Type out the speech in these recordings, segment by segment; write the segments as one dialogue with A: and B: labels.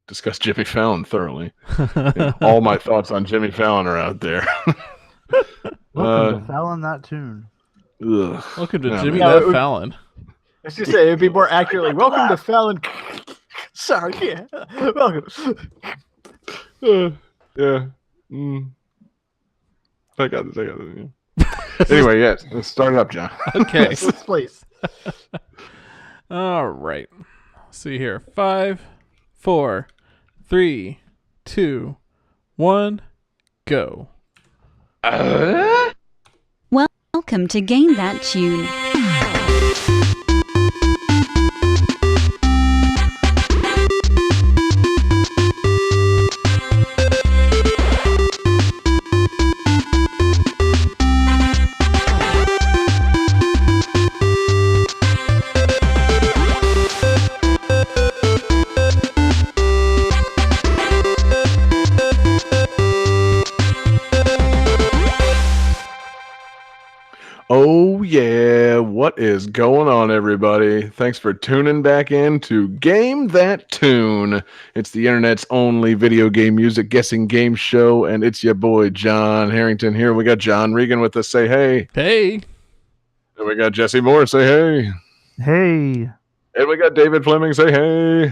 A: discuss Jimmy Fallon thoroughly. All my thoughts on Jimmy Fallon are out there.
B: Welcome to Fallon That Tune.
A: Ugh.
C: Welcome to
A: No,
C: Jimmy
A: man.
C: That Fallon.
D: I was gonna say it'd be more accurately. Welcome to Fallon. Sorry, yeah. Welcome.
A: Yeah. I got this. Yeah. Anyway, yes. Let's start it up, John.
C: Okay.
D: Yes, please.
C: All right. See here. 5, 4, 3, 2, 1, go.
E: Welcome to Game That Tune.
A: Oh, yeah. What is going on, everybody? Thanks for tuning back in to Game That Tune. It's the internet's only video game music guessing game show, and it's your boy, John Harrington here. We got John Regan with us. Say hey.
C: Hey.
A: And we got Jesse Moore. Say hey.
B: Hey.
A: And we got David Fleming. Say hey.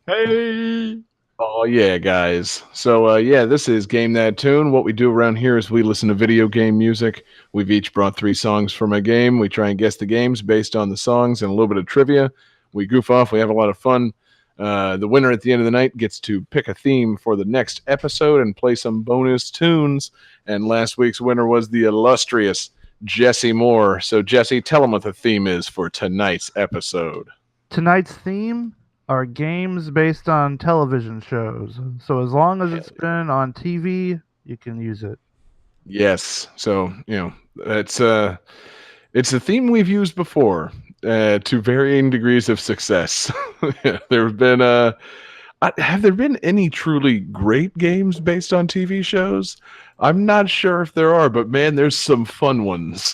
D: Hey.
A: Oh, yeah, guys. So, this is Game That Tune. What we do around here is we listen to video game music. We've each brought 3 songs from a game. We try and guess the games based on the songs and a little bit of trivia. We goof off. We have a lot of fun. The winner at the end of the night gets to pick a theme for the next episode and play some bonus tunes. And last week's winner was the illustrious Jesse Moore. So, Jesse, tell them what the theme is for tonight's episode.
B: Tonight's theme are games based on television shows. So as long as it's been on TV, you can use it.
A: Yes. So, it's a theme we've used before to varying degrees of success. There have been have there been any truly great games based on TV shows? I'm not sure if there are, but man, there's some fun ones.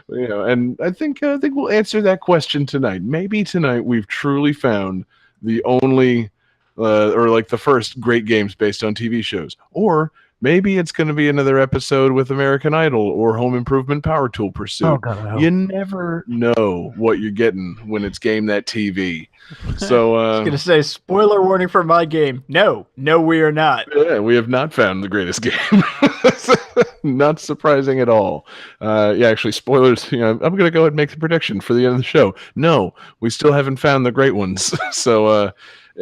A: And I think we'll answer that question tonight. Maybe tonight we've truly found the only or the first great games based on TV shows. Or maybe it's going to be another episode with American Idol or Home Improvement Power Tool Pursuit.
B: Oh, God,
A: you never know what you're getting when it's Game That TV. So
D: I was gonna say spoiler warning for my game. No, we are not.
A: Yeah, we have not found the greatest game. Not surprising at all. Actually, spoilers. I'm going to go ahead and make the prediction for the end of the show. No, we still haven't found the great ones. So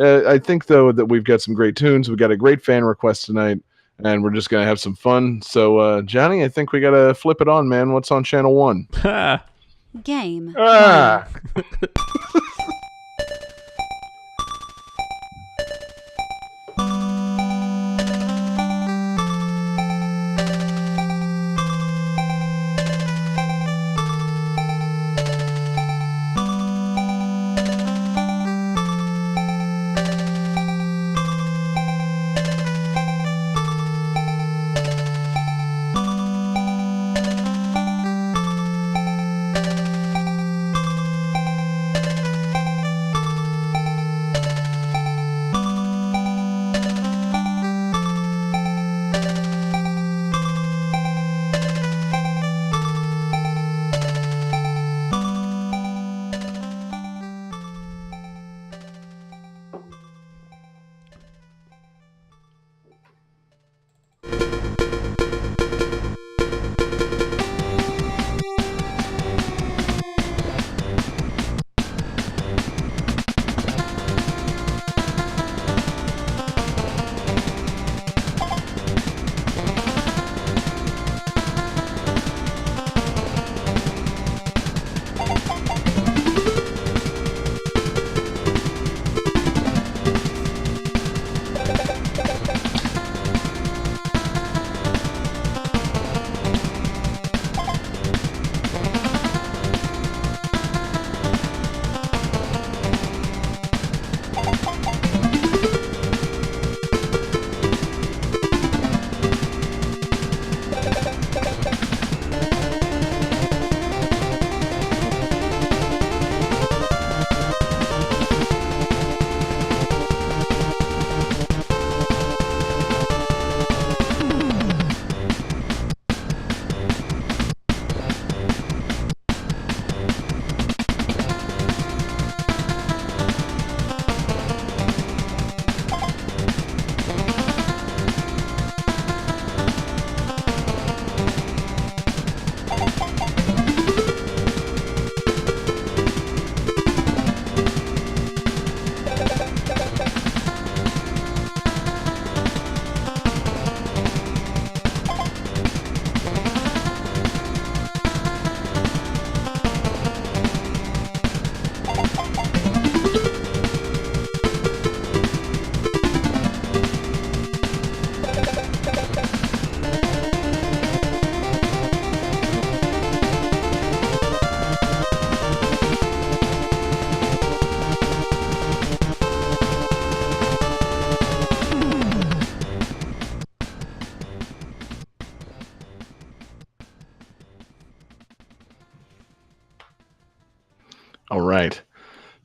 A: I think, though, that we've got some great tunes. We've got a great fan request tonight, and we're just going to have some fun. So, Johnny, I think we got to flip it on, man. What's on channel 1?
E: Game.
A: Ah!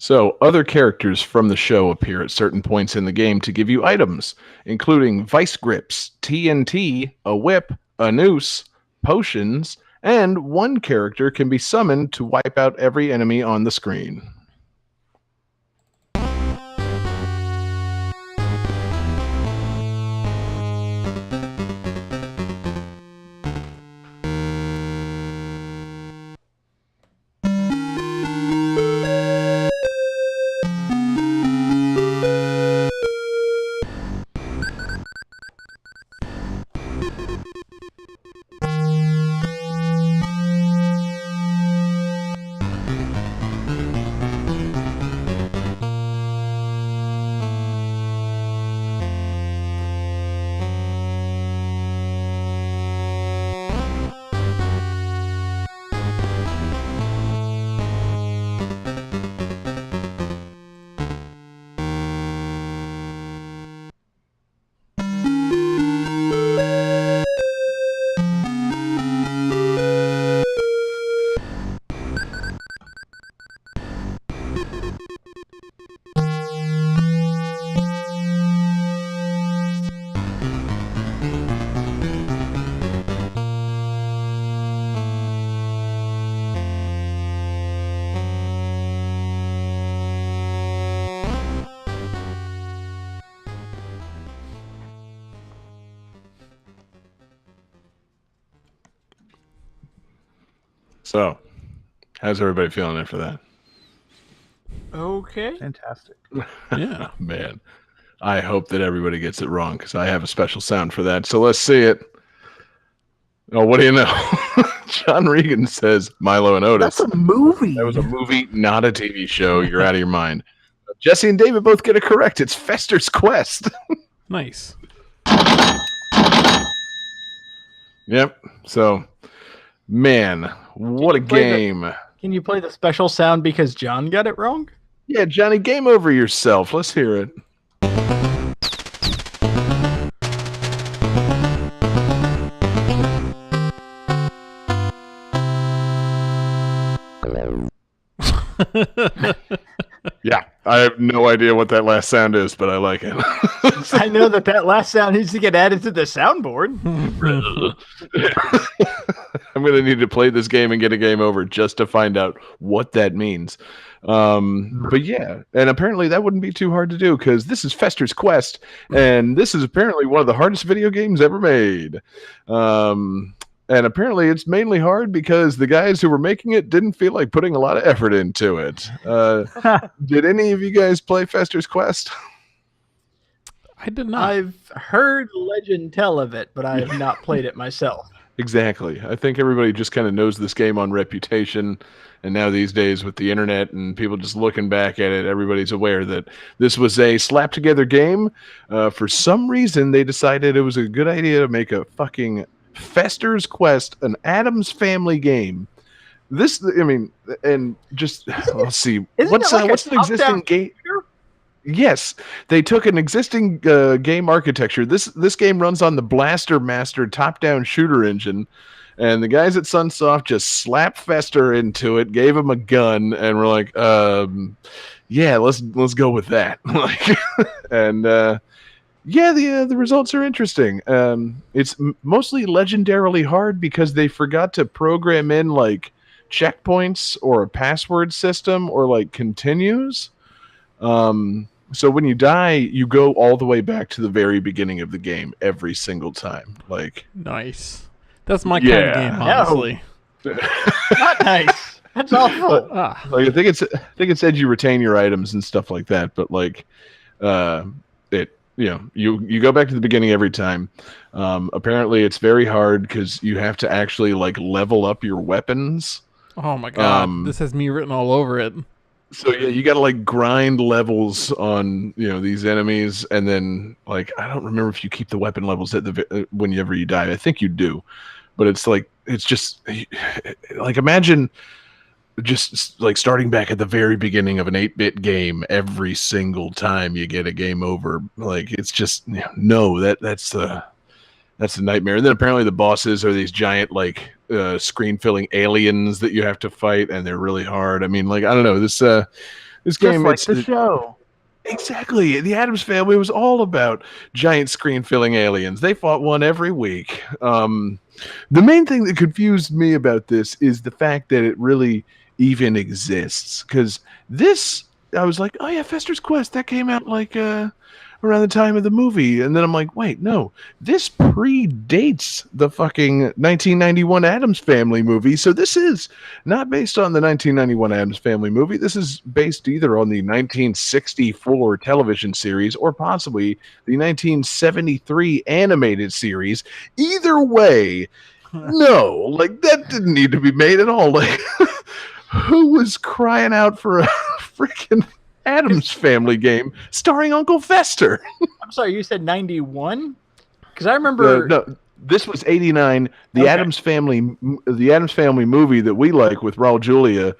A: So, other characters from the show appear at certain points in the game to give you items, including vice grips, TNT, a whip, a noose, potions, and one character can be summoned to wipe out every enemy on the screen. So, how's everybody feeling after that?
D: Okay.
B: Fantastic.
C: Yeah.
A: Man, I hope that everybody gets it wrong because I have a special sound for that. So let's see it. Oh, what do you know? John Regan says Milo and Otis.
B: That's a movie.
A: That was a movie, not a TV show. You're out of your mind. Jesse and David both get it correct. It's Fester's Quest.
C: Nice.
A: Yep. So, man, what a
D: you play the-
A: game.
D: Can you play the special sound because John got it wrong?
A: Yeah, Johnny, game over yourself. Let's hear it. Yeah, I have no idea what that last sound is, but I like it.
D: I know that last sound needs to get added to the soundboard.
A: I'm going to need to play this game and get a game over just to find out what that means. But yeah, and apparently that wouldn't be too hard to do because this is Fester's Quest, and this is apparently one of the hardest video games ever made. And apparently it's mainly hard because the guys who were making it didn't feel like putting a lot of effort into it. Did any of you guys play Fester's Quest?
C: I did not.
D: I've heard legend tell of it, but I have not played it myself.
A: Exactly. I think everybody just kind of knows this game on reputation. And now these days with the internet and people just looking back at it, everybody's aware that this was a slap together game. For some reason, they decided it was a good idea to make a fucking Fester's Quest, an Addams Family game. This, I mean, and just let's see, what's
D: it like
A: what's
D: a
A: an existing
D: top-down
A: game?
D: shooter?
A: Yes, they took an existing game architecture. This game runs on the Blaster Master top-down shooter engine, and the guys at Sunsoft just slapped Fester into it, gave him a gun, and we're like, yeah, let's go with that. Like, and yeah, the results are interesting. It's mostly legendarily hard because they forgot to program in like checkpoints or a password system or like continues. So when you die, you go all the way back to the very beginning of the game every single time. Like,
C: Nice. That's my kind of game,
D: Yeah.
C: honestly.
D: Not nice. That's awful.
C: Ah,
A: like I think it said you retain your items and stuff like that, but like, you go back to the beginning every time. Apparently, it's very hard because you have to actually like level up your weapons.
C: oh my god. This has me written all over it.
A: So yeah, you got to like grind levels on these enemies, and then like I don't remember if you keep the weapon levels at whenever you die. I think you do, but it's just like imagine just like starting back at the very beginning of an 8-bit game every single time you get a game over. Like it's just that's a nightmare. And then apparently the bosses are these giant like screen filling aliens that you have to fight, and they're really hard. I mean, like I don't know, This
B: Just
A: game,
B: like the show.
A: Exactly. The Addams Family was all about giant screen-filling aliens. They fought one every week. The main thing that confused me about this is the fact that it really even exists. Because this, I was like, oh yeah, Fester's Quest, that came out like around the time of the movie. And then I'm like, wait, no, this predates the fucking 1991 Addams Family movie. So this is not based on the 1991 Addams Family movie. This is based either on the 1964 television series or possibly the 1973 animated series. Either way, no, like that didn't need to be made at all. Like, who was crying out for a freaking Addams Family game starring Uncle Fester?
D: I'm sorry, you said 91? Because I remember.
A: No, this was 89. The Addams Family movie that we like with Raul Julia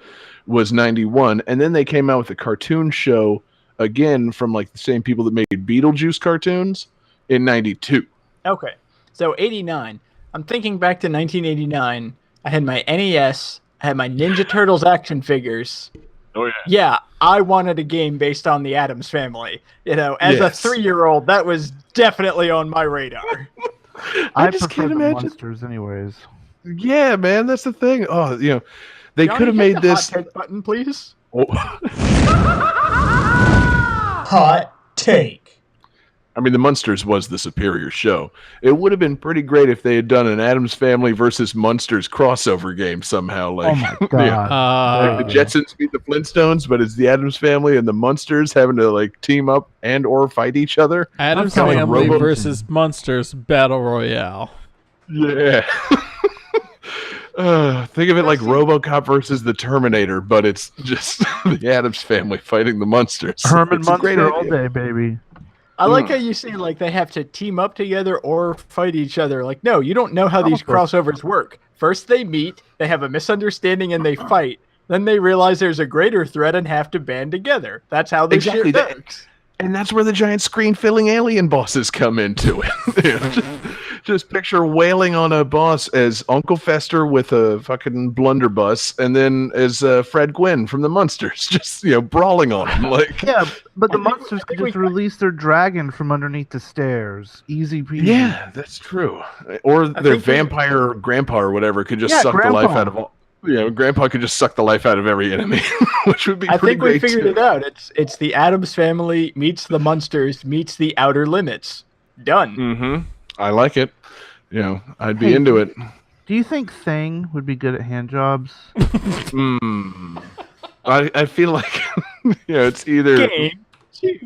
A: was 91, and then they came out with a cartoon show again from like the same people that made Beetlejuice cartoons in 92.
D: Okay, so 89. I'm thinking back to 1989. I had my NES. I had my Ninja Turtles action figures.
A: Oh yeah.
D: Yeah, I wanted a game based on the Addams Family. You know, as a 3-year-old, that was definitely on my radar.
B: I
A: just
B: prefer
A: can't
B: the
A: imagine.
B: monsters, anyways.
A: Yeah, man, that's the thing. Oh, you know, they
D: Johnny,
A: could have
D: hit
A: made
D: the
A: this.
D: hot take button, please.
A: Oh.
F: Hot take.
A: I mean, the Munsters was the superior show. It would have been pretty great if they had done an Addams Family versus Munsters crossover game somehow. Like,
B: Oh my god.
A: like the Jetsons beat the Flintstones, but it's the Addams Family and the Munsters having to like team up and or fight each other.
C: Addams
A: telling
C: Family
A: Robo-
C: versus Munsters Battle Royale.
A: Yeah. Think of it like RoboCop versus the Terminator, but it's just the Addams Family fighting the Munsters.
B: Herman
A: It's a great
B: Munster all
A: idea.
B: day, baby.
D: I like how you say like they have to team up together or fight each other. Like, no, you don't know how these crossovers work. First they meet, they have a misunderstanding, and they fight. Then they realize there's a greater threat and have to band together. That's how this
A: Exactly.
D: shit works.
A: And that's where the giant screen-filling alien bosses come into it. You know, just picture wailing on a boss as Uncle Fester with a fucking blunderbuss, and then as Fred Gwynn from the Munsters, just brawling on him. Like,
B: Yeah, but the monsters could just release their dragon from underneath the stairs. Easy peasy.
A: yeah, that's true. Or their vampire grandpa or whatever could just suck the life out of all. Grandpa could just suck the life out of every enemy, which would be
D: I
A: pretty
D: think we
A: great
D: figured
A: too.
D: it out. It's the Addams Family meets the Munsters meets the Outer Limits. Done.
A: Mm-hmm. I like it. I'd be into it.
B: Do you think Thing would be good at hand jobs?
A: I feel like it's either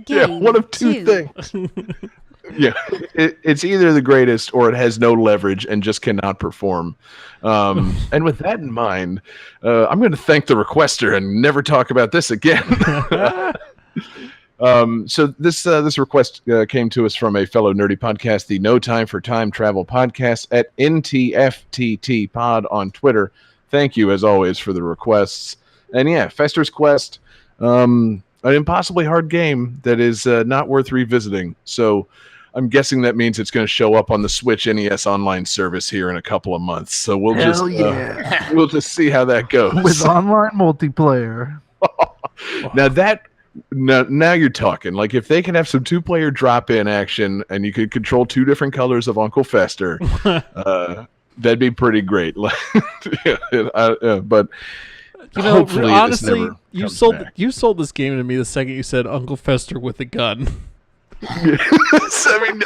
D: Game.
A: one of two things. It's either the greatest or it has no leverage and just cannot perform. And with that in mind, I'm going to thank the requester and never talk about this again. So this request came to us from a fellow nerdy podcast, the No Time for Time Travel podcast at NTFTT Pod on Twitter. Thank you, as always, for the requests. And yeah, Fester's Quest, an impossibly hard game that is not worth revisiting. So I'm guessing that means it's going to show up on the Switch NES online service here in a couple of months. So we'll we'll just see how that goes.
B: With online multiplayer.
A: Now you're talking. Like, if they can have some 2-player drop-in action and you could control 2 different colors of Uncle Fester, that'd be pretty great. But hopefully,
C: honestly, you sold
A: back.
C: you sold this game to me the second you said Uncle Fester with a gun.
A: I mean,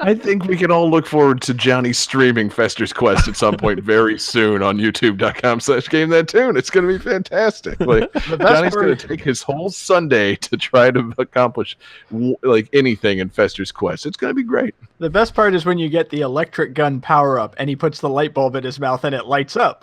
A: I think we can all look forward to Johnny streaming Fester's Quest at some point very soon on youtube.com/GameThatTune. It's going to be fantastic. Like, Johnny's going to take his whole Sunday to try to accomplish like anything in Fester's Quest. It's going to be great.
D: The best part is when you get the electric gun power up and he puts the light bulb in his mouth and it lights up.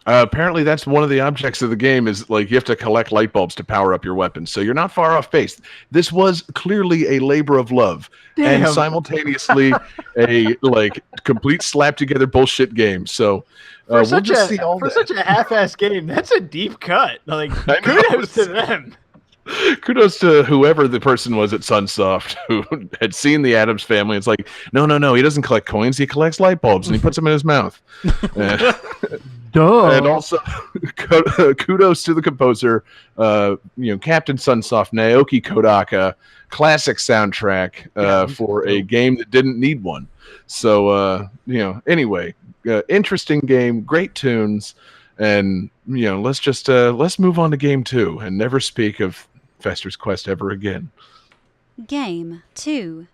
A: Apparently, that's one of the objects of the game is like you have to collect light bulbs to power up your weapons. So you're not far off base. This was clearly a labor of love and simultaneously a like complete slap together bullshit game. So we'll just see all
D: for
A: that.
D: such a half-ass game, that's a deep cut. Like, kudos to them.
A: Kudos to whoever the person was at Sunsoft who had seen the Addams Family. It's like, no, he doesn't collect coins. He collects light bulbs, and he puts them in his mouth.
B: Duh.
A: And also, kudos to the composer, Captain Sunsoft, Naoki Kodaka, classic soundtrack for a game that didn't need one. So, anyway, interesting game, great tunes, and let's move on to game 2 and never speak of Fester's Quest ever again.
E: Game 2.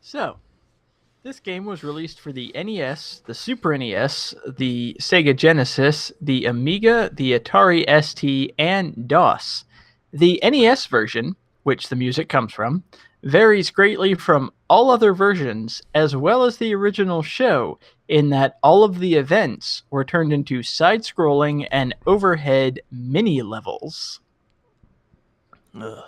D: So, this game was released for the NES, the Super NES, the Sega Genesis, the Amiga, the Atari ST, and DOS. The NES version, which the music comes from, varies greatly from all other versions, as well as the original show, in that all of the events were turned into side-scrolling and overhead mini-levels. Ugh.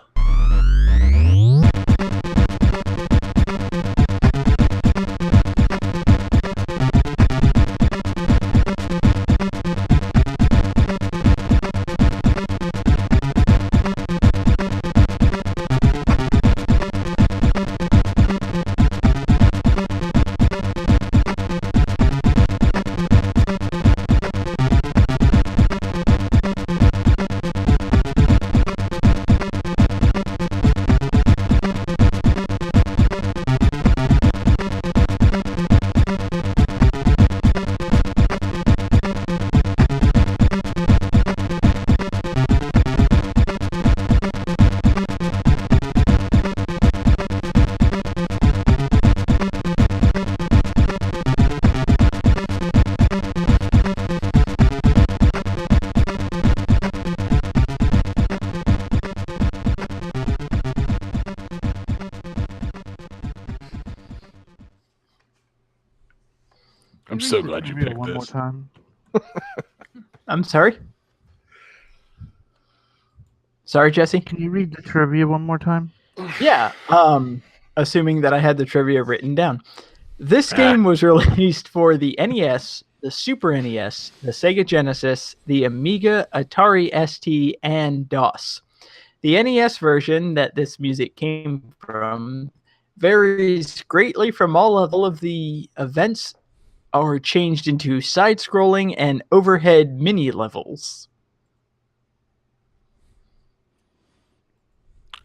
A: I'm so glad you picked
B: one more
A: this.
B: time.
D: I'm sorry? Sorry, Jesse?
B: Can you read the trivia one more time?
D: Yeah, assuming that I had the trivia written down. This game was released for the NES, the Super NES, the Sega Genesis, the Amiga, Atari ST, and DOS. The NES version that this music came from varies greatly from all of the events are changed into side-scrolling and overhead mini-levels.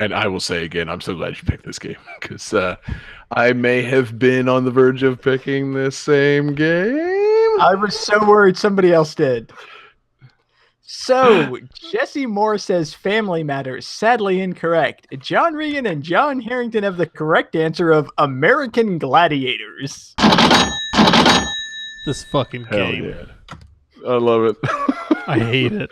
A: And I will say again, I'm so glad you picked this game because I may have been on the verge of picking this same game.
D: I was so worried somebody else did. So, Jesse Moore says Family Matters. Sadly incorrect. John Regan and John Harrington have the correct answer of American Gladiators.
C: This fucking
A: Hell
C: game.
A: yeah. I love it.
C: I hate it.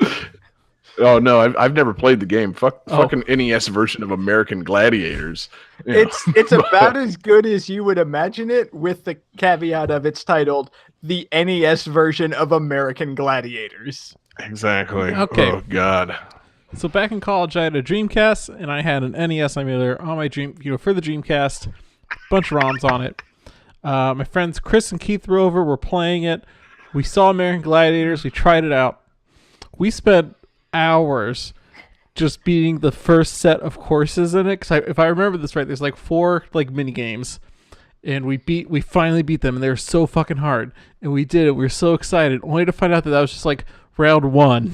A: Oh no, I've never played the game. Fucking NES version of American Gladiators. You know.
D: It's about as good as you would imagine it, with the caveat of it's titled the NES version of American Gladiators.
A: Exactly.
C: Okay.
A: Oh god.
C: So back in college, I had a Dreamcast, and I had an NES emulator on my for the Dreamcast. Bunch of ROMs on it. My friends Chris and Keith Rover were playing it. We saw American Gladiators. We tried it out. We spent hours just beating the first set of courses in it. Because if I remember this right, there's like 4 like mini games, and we finally beat them, and they were so fucking hard. And we did it. We were so excited, only to find out that was just like round 1.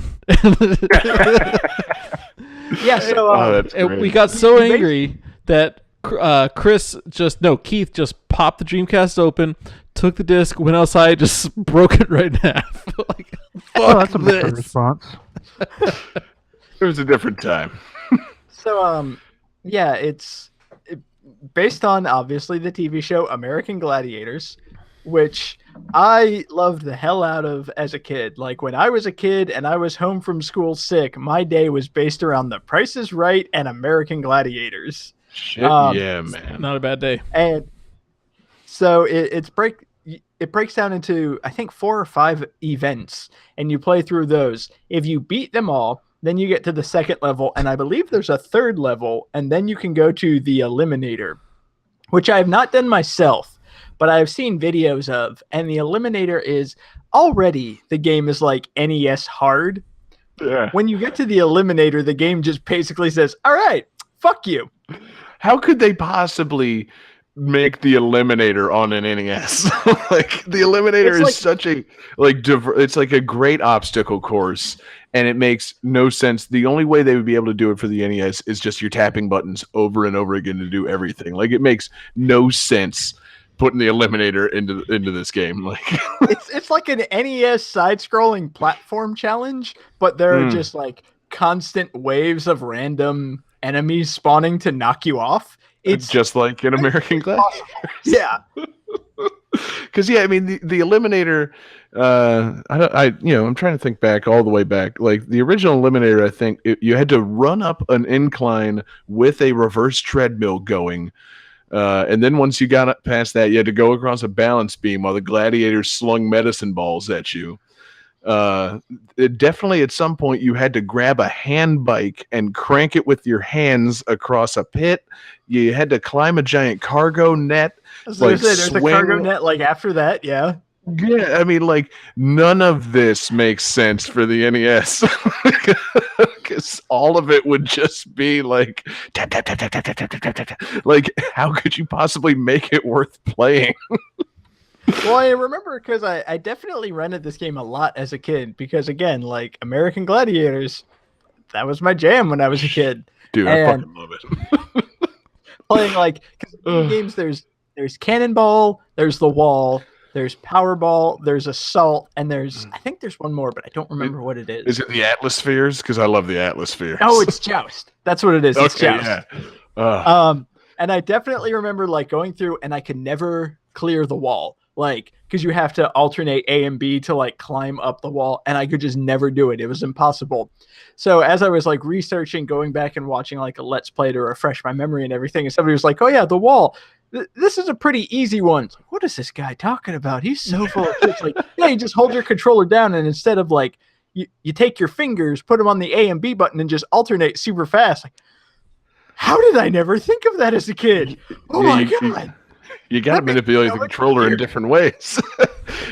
D: Yeah, so
A: that's
C: And
A: great.
C: we got so angry that Keith just popped the Dreamcast open, took the disc, went outside, just broke it right in half. Like,
B: Oh,
C: fuck
B: that's a mature
C: this.
B: response.
A: It was a different time.
D: So, yeah, it's based on obviously the TV show American Gladiators, which I loved the hell out of as a kid. Like when I was a kid and I was home from school sick, my day was based around The Price is Right and American Gladiators.
A: Shit, yeah, man.
C: Not a bad day.
D: And so it breaks down into, I think, 4 or 5 events, and you play through those. If you beat them all, then you get to the second level, and I believe there's a third level, and then you can go to the Eliminator, which I have not done myself, but I've seen videos of, and the Eliminator is already, the game is like NES hard.
A: Yeah.
D: When you get to the Eliminator, the game just basically says, all right, fuck you.
A: How could they possibly make the Eliminator on an NES? Like the Eliminator
D: It's
A: is
D: like-
A: such a it's like a great obstacle course, and it makes no sense. The only way they would be able to do it for the NES is just you're tapping buttons over and over again to do everything. Like it makes no sense putting the Eliminator into this game. Like
D: It's like an NES side-scrolling platform challenge, but there are just like constant waves of random enemies spawning to knock you off.
A: it's just like an American Gladiator.
D: Yeah.
A: Because I mean the Eliminator. I'm trying to think back all the way back. Like the original Eliminator, I think you had to run up an incline with a reverse treadmill going, and then once you got up past that, you had to go across a balance beam while the gladiators slung medicine balls at you. Definitely at some point you had to grab a hand bike and crank it with your hands across a pit. You had to climb a giant cargo net.
D: So
A: Like,
D: there's a cargo
A: swing-
D: net like after that, yeah.
A: Yeah, I mean, like none of this makes sense for the NES because all of it would just be like tap, tap, tap, tap, tap, tap, tap, tap, tap, tap. Like, how could you possibly make it worth playing?
D: Well, I remember because I definitely rented this game a lot as a kid because, again, like American Gladiators, that was my jam when I was a kid.
A: Dude, I
D: And-
A: fucking love it.
D: Playing like, because in games there's Cannonball, there's The Wall, there's Powerball, there's Assault, and I think there's one more, but I don't remember what it is.
A: Is it the Atmospheres? Because I love the Atmospheres.
D: Oh, it's Joust. That's what it is. It's
A: okay.
D: Joust.
A: Yeah.
D: And I definitely remember like going through and I could never clear the wall. Like, because you have to alternate A and B to like climb up the wall, and I could just never do it. It was impossible. So as I was like researching, going back and watching like a Let's Play to refresh my memory and everything, and somebody was like, "Oh yeah, the wall. This is a pretty easy one." It's like, what is this guy talking about? He's so full of shit. Like, yeah, you just hold your controller down, and instead of like you take your fingers, put them on the A and B button, and just alternate super fast. Like, how did I never think of that as a kid? Oh
A: Yeah,
D: my
A: you-
D: god.
A: You got to
D: That makes
A: manipulate
D: so
A: the
D: much
A: controller in
D: easier.
A: different ways.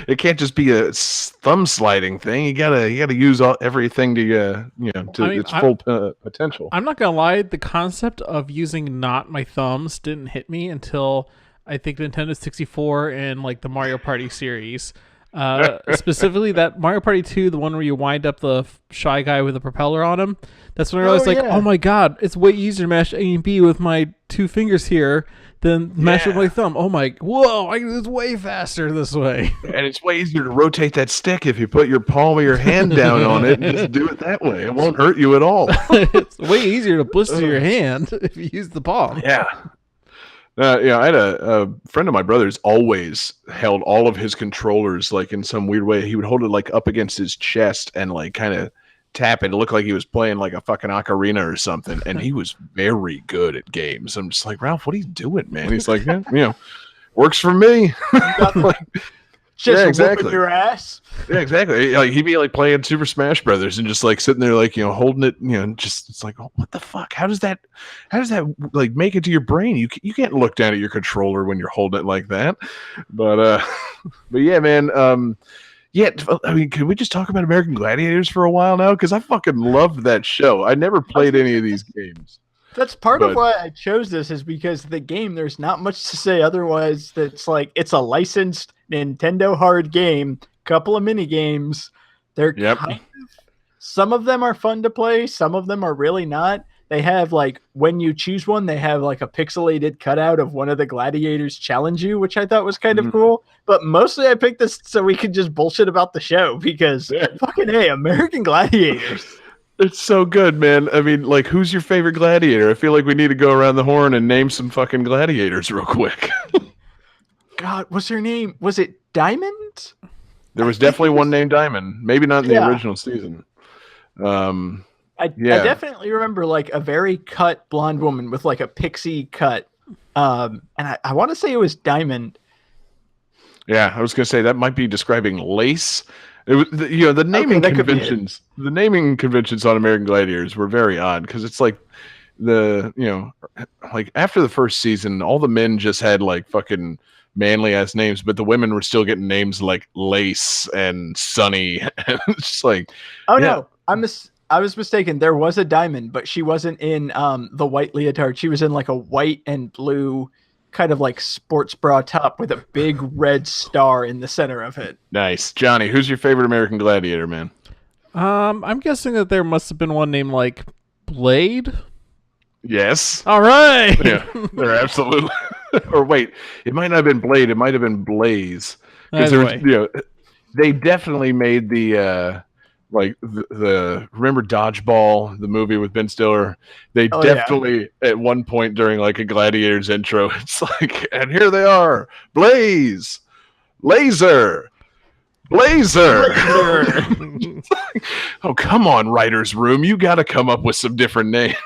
A: It can't just be a thumb sliding thing. You gotta use everything to its full potential.
C: I'm not gonna lie, the concept of using not my thumbs didn't hit me until I think Nintendo 64 and like the Mario Party series. Specifically, that Mario Party 2, the one where you wind up the Shy Guy with a propeller on him. That's when I realized,
D: yeah.
C: oh my god, it's way easier to mash A and B with my 2 fingers here than mash with my thumb. Oh my, whoa, I can do this way faster this way.
A: And it's way easier to rotate that stick if you put your palm of your hand down on it and just do it that way. It won't hurt you at all.
C: It's way easier to blister your hand if you use the palm.
A: Yeah. I had a friend of my brother's always held all of his controllers like in some weird way. He would hold it like up against his chest and like kind of tap it. It looked like he was playing like a fucking ocarina or something. And he was very good at games. I'm just like, Ralph, what are you doing, man? He's like, yeah, works for me. Like,
D: Just
A: yeah, exactly.
D: whooping your ass.
A: Yeah, exactly. Like he'd be like playing Super Smash Brothers and just like sitting there, like holding it. Just it's like, oh, what the fuck? How does that like make it to your brain? You can't look down at your controller when you're holding it like that. But yeah, man. Yeah, I mean, can we just talk about American Gladiators for a while now? Because I fucking loved that show. I never played any of these games.
D: That's part of why I chose this, is because the game, there's not much to say otherwise. That's like, it's a licensed Nintendo hard game, couple of mini games. They're kind of, some of them are fun to play, some of them are really not. They have like, when you choose one, they have like a pixelated cutout of one of the gladiators challenge you, which I thought was kind of cool. But mostly I picked this so we could just bullshit about the show because fucking hey, American Gladiators.
A: It's so good, man. I mean, like, who's your favorite gladiator? I feel like we need to go around the horn and name some fucking gladiators real quick.
D: God, what's her name? Was it Diamond?
A: There was definitely one named Diamond. Maybe not in the original season.
D: I definitely remember like a very cut blonde woman with like a pixie cut. And I want to say it was Diamond.
A: Yeah, I was going to say that might be describing Lace. It was, the naming conventions. The naming conventions on American Gladiators were very odd because it's like like after the first season, all the men just had like fucking manly ass names, but the women were still getting names like Lace and Sunny. And it's just like,
D: no, I was mistaken. There was a Diamond, but she wasn't in the white leotard. She was in like a white and blue kind of like sports bra top with a big red star in the center of it.
A: Nice. Johnny, who's your favorite American Gladiator, man?
C: I'm guessing that there must have been one named like Blade.
A: Yes.
C: All right.
A: Yeah, they're absolutely. Or wait, it might not have been Blade. It might have been Blaze. Because they definitely made the remember Dodgeball, the movie with Ben Stiller? They definitely at one point during like a Gladiators intro, it's like, and here they are, Blaze, Blazer. Oh, come on, writer's room, you got to come up with some different names.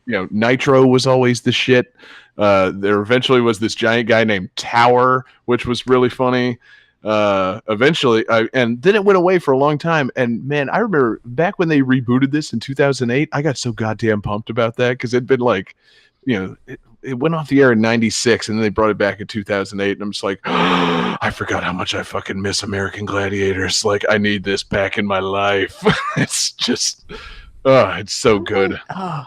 A: Nitro was always the shit. There eventually was this giant guy named Tower, which was really funny. Eventually, and then it went away for a long time. And man, I remember back when they rebooted this in 2008, I got so goddamn pumped about that because it'd been like, it went off the air in 96 and then they brought it back in 2008. And I'm just like, oh, I forgot how much I fucking miss American Gladiators. Like, I need this back in my life. It's just, it's so good.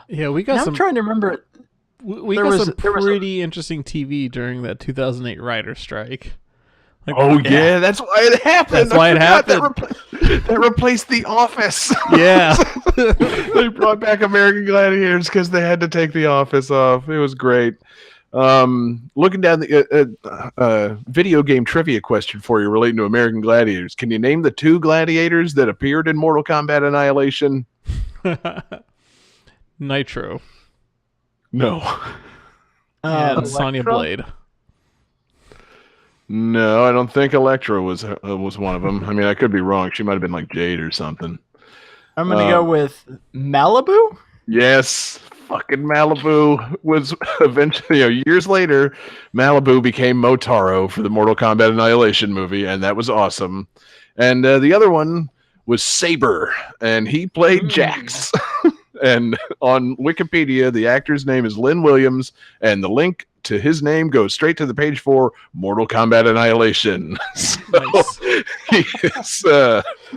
C: Yeah, we got
D: I'm trying to remember.
C: We got some pretty interesting TV during that 2008 writer strike.
A: Like, that's why it happened.
C: That's why it happened.
A: That replaced The Office.
C: Yeah.
A: They brought back American Gladiators because they had to take The Office off. It was great. Looking down the video game trivia question for you relating to American Gladiators. Can you name the 2 gladiators that appeared in Mortal Kombat Annihilation?
C: Nitro.
A: No.
C: And Sonya Blade.
A: No, I don't think Electra was one of them. I mean, I could be wrong. She might have been like Jade or something.
D: I'm going to go with Malibu?
A: Yes. Fucking Malibu was eventually, years later, Malibu became Motaro for the Mortal Kombat Annihilation movie, and that was awesome. And the other one was Saber, and he played Jax. And on Wikipedia, the actor's name is Lynn Williams, and the link to his name goes straight to the page for Mortal Kombat Annihilation. So he is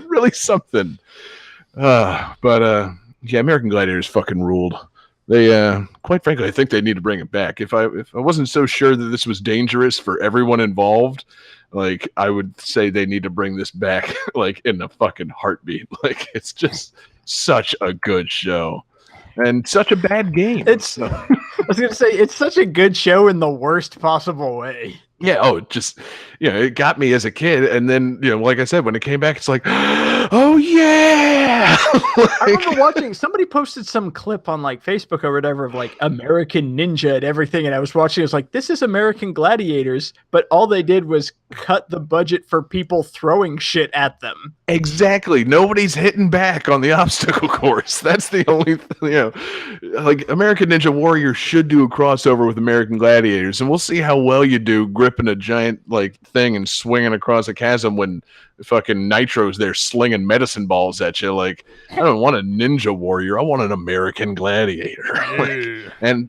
A: really something. American Gladiators fucking ruled. They, quite frankly, I think they need to bring it back. If I wasn't so sure that this was dangerous for everyone involved, like I would say they need to bring this back, like in a fucking heartbeat. Like it's just such a good show and such a bad game.
D: It's. I was gonna say it's such a good show in the worst possible way.
A: Yeah, oh, it just, it got me as a kid. And then, like I said, when it came back, it's like, oh, yeah.
D: I remember watching, somebody posted some clip on like Facebook or whatever of like American Ninja and everything. And I was watching, it was like, this is American Gladiators, but all they did was cut the budget for people throwing shit at them.
A: Exactly. Nobody's hitting back on the obstacle course. That's the only thing, like American Ninja Warrior should do a crossover with American Gladiators. And we'll see how well you do gripping a giant like thing and swinging across a chasm when fucking Nitro's there slinging medicine balls at you. Like, I don't want a Ninja Warrior. I want an American Gladiator. And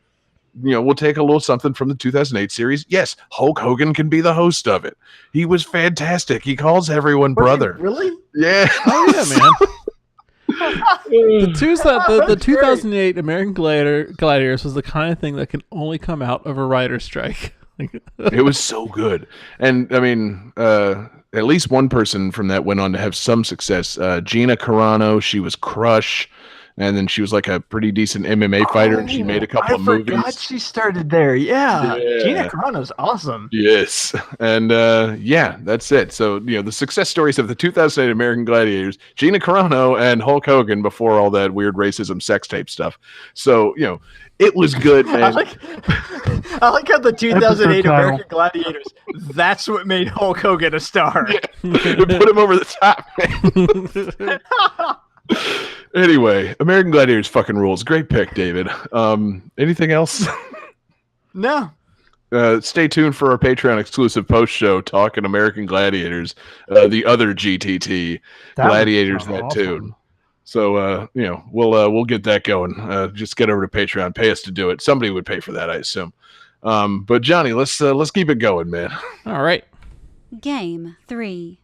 A: we'll take a little something from the 2008 series. Yes, Hulk Hogan can be the host of it. He was fantastic. He calls everyone brother.
D: Really?
A: Yeah.
C: Oh yeah, man. The 2008 American Gladiators was the kind of thing that can only come out of a writer's strike.
A: It was so good. And I mean, at least one person from that went on to have some success. Gina Carano, she was Crush. And then she was like a pretty decent MMA fighter, and she made a couple of movies.
D: I forgot she started there. Yeah. Gina Carano's awesome.
A: Yes. And that's it. So, the success stories of the 2008 American Gladiators, Gina Carano and Hulk Hogan before all that weird racism sex tape stuff. So, it was good, man.
D: I like how the 2008 American Gladiators, that's what made Hulk Hogan a star.
A: Yeah. It put him over the top, man. Anyway, American Gladiators fucking rules. Great pick, David. Anything else?
D: No.
A: Stay tuned for our Patreon exclusive post show talking American Gladiators, the other GTT Gladiators that
B: awesome.
A: tune. So we'll get that going. Just get over to Patreon, pay us to do it. Somebody would pay for that, I assume. But Johnny, let's keep it going, man.
C: All right.
E: Game 3.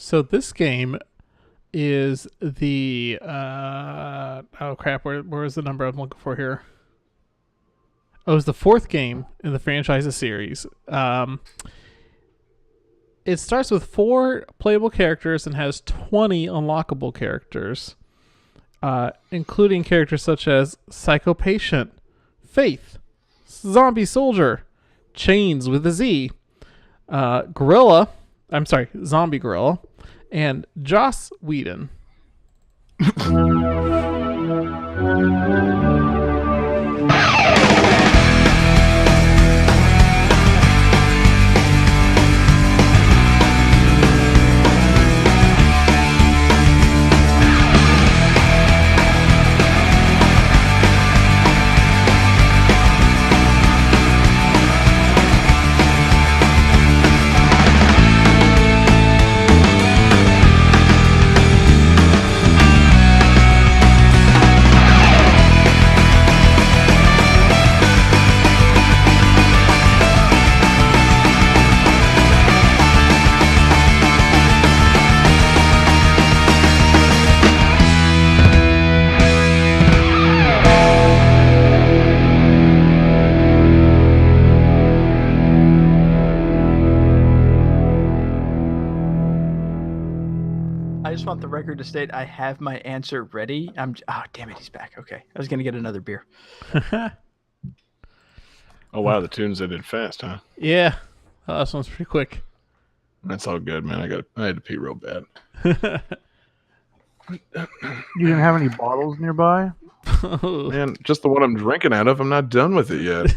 C: So this game is the oh crap, where is the number I'm looking for here? Oh, it's the 4th game in the franchise series. It starts with 4 playable characters and has 20 unlockable characters, including characters such as Psycho Patient, Faith, Zombie Soldier, Chains with a Z, Zombie Gorilla, and Joss Whedon.
D: I just want the record to state I have my answer ready. Oh, damn it, he's back. Okay. I was going to get another beer.
A: Oh wow, the tunes ended fast, huh?
C: Yeah. Oh, this one's pretty quick.
A: That's all good, man. I had to pee real bad.
B: You didn't have any bottles nearby?
A: Man, just the one I'm drinking out of. I'm not done with it yet.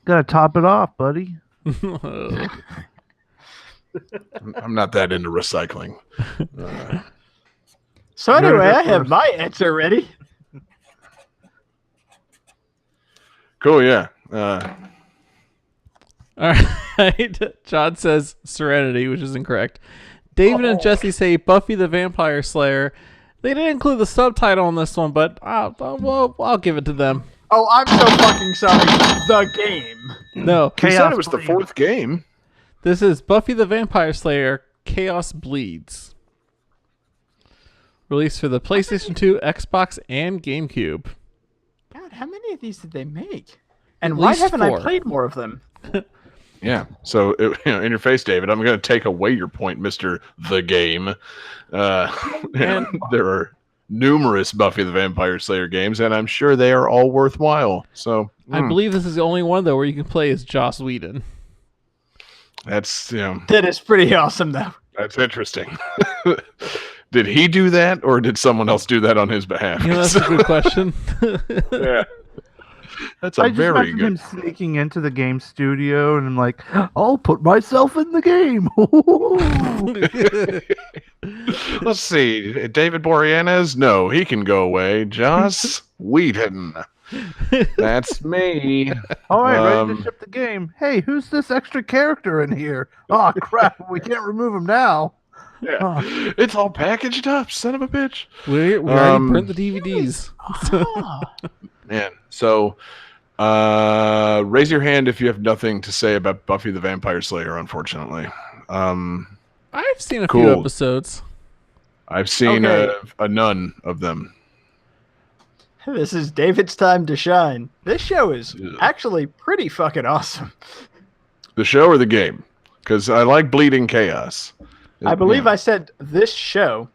B: Gotta top it off, buddy.
A: I'm not that into recycling.
D: So anyway, I have my answer ready.
A: Cool, yeah.
C: All right. John says Serenity, which is incorrect. David and Jesse say Buffy the Vampire Slayer. They didn't include the subtitle on this one, but I'll give it to them.
D: Oh, I'm so fucking sorry. The game.
C: No.
A: He said
B: Chaos
A: it was the
B: Bleeds.
A: 4th game.
C: This is Buffy the Vampire Slayer Chaos Bleeds. Released for the PlayStation 2, Xbox, and GameCube.
D: God, how many of these did they make? And
C: At
D: why
C: least
D: haven't
C: 4.
D: I played more of them?
A: Yeah. So, in your face, David, I'm going to take away your point, Mr. The Game. And there are numerous Buffy the Vampire Slayer games, and I'm sure they are all worthwhile. So,
C: I believe this is the only one, though, where you can play as Joss Whedon.
A: that's,
D: That is pretty awesome, though.
A: that's interesting. Did he do that, or did someone else do that on his behalf?
C: You know, that's a good question.
A: Yeah. That's
B: I
A: a
B: just
A: very
B: imagine
A: good.
B: him sneaking into the game studio and I'm like, I'll put myself in the game.
A: Let's see. David Boreanaz? No, he can go away. Joss Whedon. That's me.
B: All right, ready
A: Um,
B: to ship the game. Hey, who's this extra character in here? Oh, crap. We can't remove him now.
A: Yeah. It's all packaged up, son of a bitch.
C: We already print the DVDs.
A: Man. So, raise your hand if you have nothing to say about Buffy the Vampire Slayer, unfortunately.
C: I've seen a few
A: Cool.
C: episodes.
A: I've seen
D: Okay.
A: a none of them.
D: This is David's time to shine. This show is
A: Yeah.
D: actually pretty fucking awesome.
A: The show or the game? Because I like Bleeding Chaos.
D: I believe I said this show.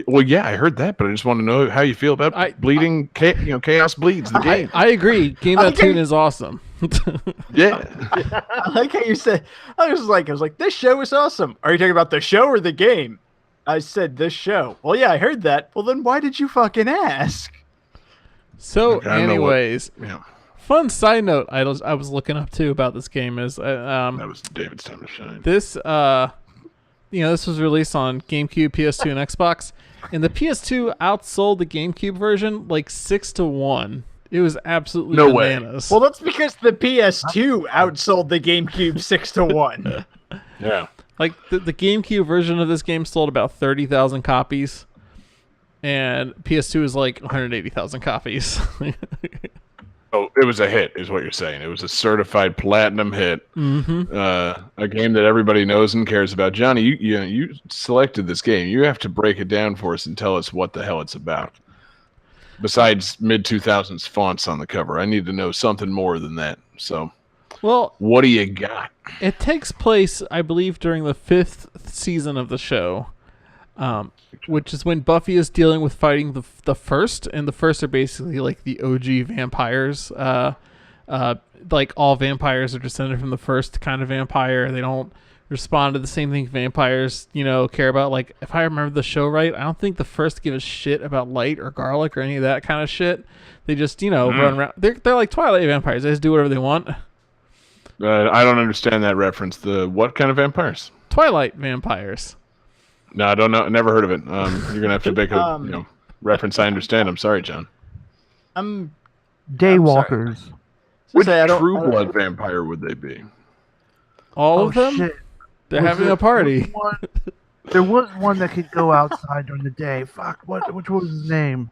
A: Well, yeah, I heard that, but I just want to know how you feel about Bleeding Chaos Bleeds, the game.
C: I agree. Game That
D: Okay.
C: Tune is awesome.
A: Yeah.
D: I like how you said. I was like, this show is awesome. Are you talking about the show or the game? I said this show. Well, yeah, I heard that. Well, then why did you fucking ask?
C: So,
A: Okay, I don't know what-
C: anyways,
A: Yeah.
C: fun side note I was looking up too about this game is
A: That was David's time to shine.
C: this this was released on GameCube, PS2, and Xbox, and the PS2 outsold the GameCube version like 6-1. It was absolutely
A: No way.
C: bananas.
D: Well, that's because the PS2 outsold the GameCube 6-1.
A: Yeah.
C: Like the GameCube version of this game sold about 30,000 copies, and PS2 is like 180,000 copies.
A: Oh, it was a hit, is what you're saying. It was a certified platinum hit.
C: Mm-hmm.
A: A game that everybody knows and cares about. Johnny, you selected this game. You have to break it down for us and tell us what the hell it's about. Besides mid-2000s fonts on the cover, I need to know something more than that. So,
C: Well,
A: what do you got?
C: it takes place, I believe, during the 5th season of the show, which is when Buffy is dealing with fighting the First, and the First are basically like the OG vampires. Like all vampires are descended from the First kind of vampire. They don't respond to the same thing vampires, care about. Like, if I remember the show right, I don't think the First give a shit about light or garlic or any of that kind of shit. They just, run around. They're like Twilight vampires. They just do whatever they want.
A: I don't understand that reference. The what kind of vampires?
C: Twilight vampires.
A: No, I don't know. Never heard of it. You're gonna have to make a reference. I understand. I'm sorry, John.
B: Daywalkers.
A: Which
D: I don't-
A: True Blood vampire would they be?
C: All of them?
B: Shit.
C: They're
B: Was
C: having
B: there-
C: a party.
B: There was one that could go outside during the day. Fuck, which was his name?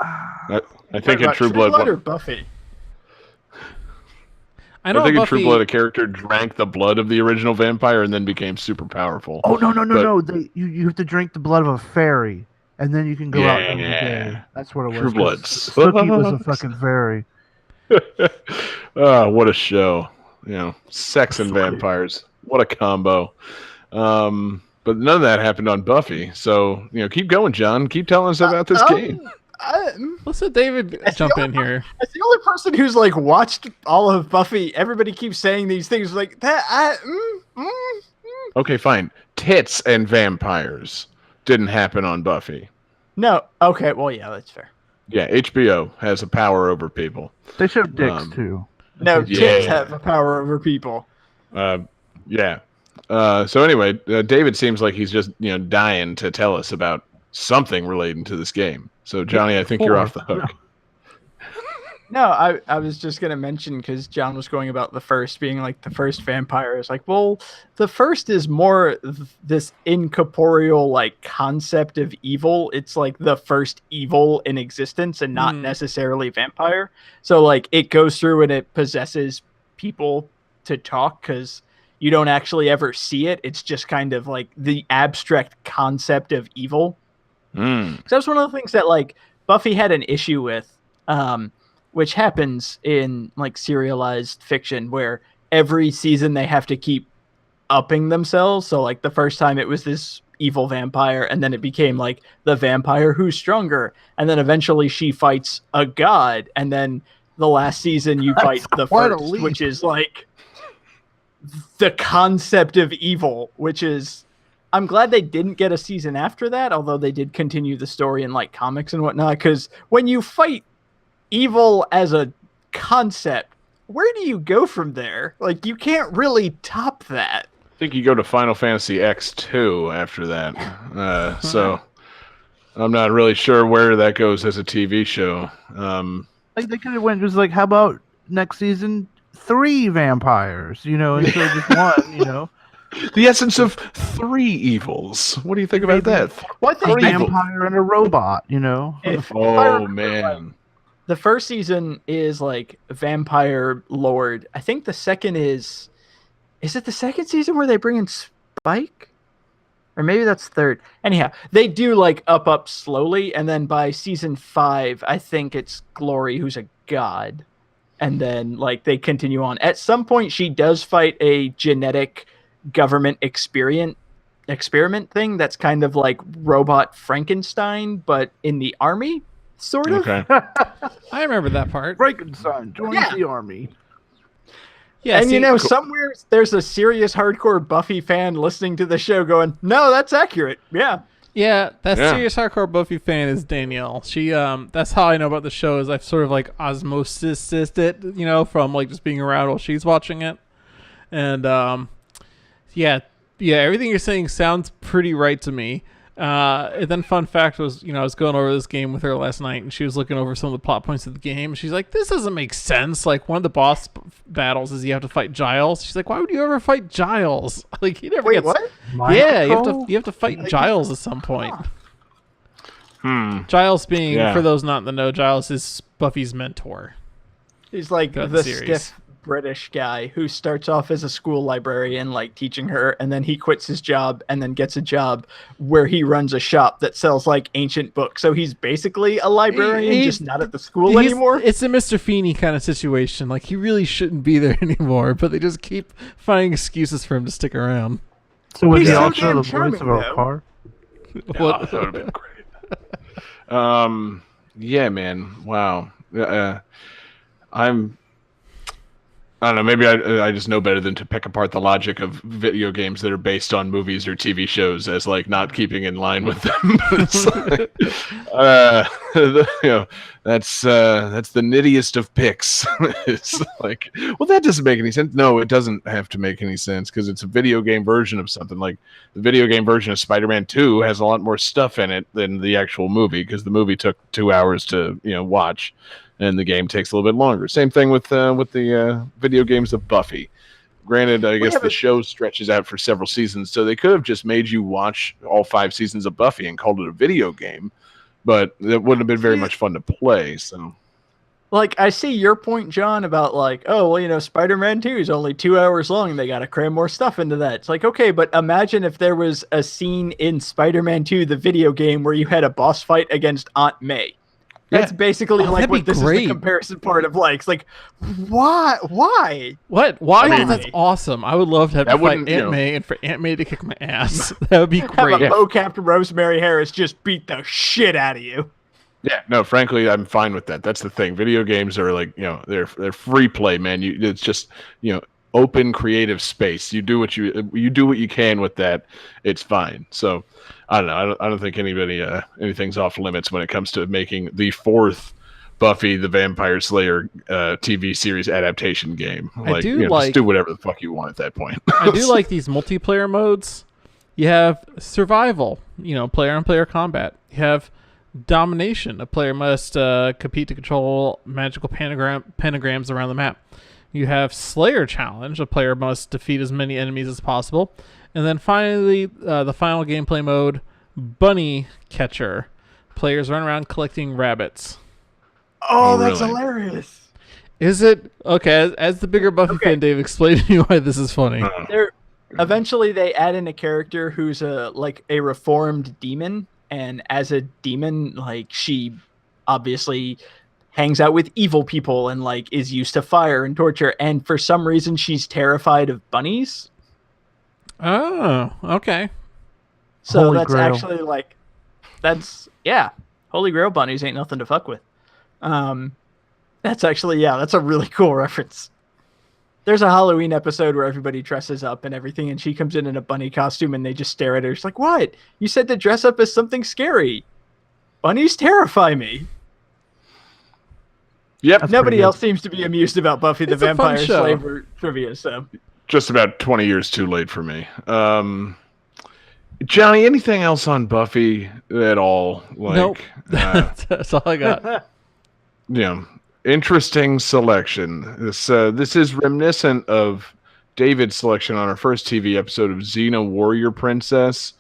A: I think
D: Wait,
A: in
D: about
A: True Blood,
D: or Buffy?
C: I
A: I
C: know
A: think in
C: Buffy.
A: True Blood, a character drank the blood of the original vampire and then became super powerful.
B: Oh no
A: But-
B: you have to drink the blood of a fairy, and then you can go out during the
A: Yeah.
B: day. That's what it was.
A: True Blood
B: Snooki was a fucking fairy.
A: Oh, what a show! Sex and vampires. What a combo. But none of that happened on Buffy. So keep going, John. Keep telling us about this game.
C: Let's let David jump in here.
D: As the only person who's like watched all of Buffy, everybody keeps saying these things like that.
A: Okay, fine. Tits and vampires didn't happen on Buffy.
D: No. Okay. Well, yeah, that's fair.
A: Yeah, HBO has a power over people.
B: They showed dicks too.
D: No,
A: Yeah.
D: tits have a power over people.
A: Yeah. So anyway, David seems like he's just dying to tell us about something relating to this game. So Johnny, I think you're off the hook.
D: No, I was just gonna mention because John was going about the First being like the first vampire. It's like, well, the First is more this incorporeal like concept of evil. It's like the first evil in existence and not necessarily vampire. So like it goes through and it possesses people to talk because you don't actually ever see it. It's just kind of like the abstract concept of evil. So that's one of the things that like Buffy had an issue with, which happens in like serialized fiction where every season they have to keep upping themselves. So like the first time it was this evil vampire, and then it became like the vampire who's stronger, and then eventually she fights a god, and then the last season you fight the
B: quite a
D: First,
B: leap.
D: which is like the concept of evil, which is I'm glad they didn't get a season after that, although they did continue the story in like comics and whatnot. Because when you fight evil as a concept, where do you go from there? Like you can't really top that.
A: I think you go to Final Fantasy X2 after that. So I'm not really sure where that goes as a TV show.
B: Like they could have went just like, how about next season 3 vampires? Instead of just one.
A: The essence of 3 evils. What do you think about that?
D: What
B: A
D: they
B: vampire and a robot.
D: if I
A: Oh
D: remember
A: man.
D: the first season is like Vampire Lord. I think the second is it the second season where they bring in Spike? Or maybe that's third. Anyhow, they do like up slowly, and then by season 5, I think it's Glory who's a god. And then like they continue on. At some point she does fight a genetic government experiment thing that's kind of like robot Frankenstein, but in the army, sort of.
A: Okay.
C: I remember that part.
B: Frankenstein joins
D: Yeah.
B: the army.
C: Yeah,
D: And
C: see,
D: somewhere there's a serious hardcore Buffy fan listening to the show going, no, that's accurate. Yeah.
C: Yeah, that
A: Yeah.
C: serious hardcore Buffy fan is Danielle. She that's how I know about the show is I've sort of like osmosis it, from like just being around while she's watching it. And yeah, everything you're saying sounds pretty right to me. And then fun fact was, I was going over this game with her last night, and she was looking over some of the plot points of the game. She's like, "This doesn't make sense. Like one of the boss battles is you have to fight Giles." She's like, "Why would you ever fight Giles? Like he never
D: Wait,
C: gets."
D: what?
C: Yeah,
B: Control?
C: you have to fight Giles at some point.
A: Hmm.
C: Giles being,
A: Yeah.
C: for those not in the know, Giles is Buffy's mentor.
D: He's like
C: throughout
D: the
C: series.
D: stiff British guy who starts off as a school librarian, like teaching her, and then he quits his job and then gets a job where he runs a shop that sells like ancient books. So he's basically a librarian,
C: He's-
D: just not at the school anymore.
C: It's a Mr. Feeney kind of situation. Like, he really shouldn't be there anymore, but they just keep finding excuses for him to stick around.
B: So was
D: He's
B: he
D: so
B: also
D: damn
B: the voice
D: charming,
B: of our
D: though.
B: car?
A: Oh, that would have been great. Yeah, man. Wow. I don't know. Maybe I just know better than to pick apart the logic of video games that are based on movies or TV shows as like not keeping in line with them. It's like, that's the nittiest of picks. It's like, well, that doesn't make any sense. No, it doesn't have to make any sense because it's a video game version of something. Like the video game version of Spider-Man 2 has a lot more stuff in it than the actual movie because the movie took 2 hours to watch. And the game takes a little bit longer. Same thing with the video games of Buffy. Granted, I guess the show stretches out for several seasons, so they could have just made you watch all 5 seasons of Buffy and called it a video game, but it wouldn't have been very much fun to play. So,
D: Like, I see your point, John, about like, oh, well, Spider-Man 2 is only 2 hours long. They got to cram more stuff into that. It's like, okay, but imagine if there was a scene in Spider-Man 2, the video game, where you had a boss fight against Aunt May. That's basically like
C: that'd be
D: what this
C: great.
D: is the comparison part of like. It's like, why? Why?
C: What? Why?
D: I mean-
C: That's awesome. I would love to have
A: That
C: to fight
A: wouldn't,
C: Aunt May and for Aunt May to kick my ass. That would be
D: Have
C: great.
D: a low-capped Rosemary Harris just beat the shit out of you.
A: yeah, no, frankly, I'm fine with that. That's the thing. Video games are like, they're free play, man. It's just, open creative space. You do what you can with that. It's fine. So, I don't know. I don't think anything's off limits when it comes to making the 4th Buffy the Vampire Slayer TV series adaptation game. Like, just do whatever the fuck you want at that point.
C: I do like these multiplayer modes. You have survival, player-on-player combat. You have domination. A player must compete to control magical pentagrams around the map. You have Slayer Challenge. A player must defeat as many enemies as possible. And then finally, the final gameplay mode, Bunny Catcher. Players run around collecting rabbits.
D: Oh,
A: Oh,
D: that's
A: really?
D: hilarious.
C: Is it? Okay, as the bigger Buffy fan, Dave, explain to me why this is funny.
D: Eventually, they add in a character who's a reformed demon, and as a demon, like she obviously hangs out with evil people and like is used to fire and torture, and for some reason she's terrified of bunnies.
C: Oh, okay.
D: So
B: Holy
D: that's
B: Grail.
D: actually like, Holy Grail bunnies ain't nothing to fuck with. That's actually, that's a really cool reference. There's a Halloween episode where everybody dresses up and everything, and she comes in a bunny costume, and they just stare at her. She's like, "What? You said to dress up as something scary. Bunnies terrify me."
A: Yep.
B: That's
D: Nobody
B: pretty good.
D: else seems to be amused about Buffy the
C: It's a fun
D: Vampire
C: show.
D: Slayer trivia. So
A: Just about 20 years too late for me. Johnny, anything else on Buffy at all? Like,
C: Nope. That's all I got.
A: Interesting selection. This is reminiscent of David's selection on our first TV episode of Xena Warrior Princess,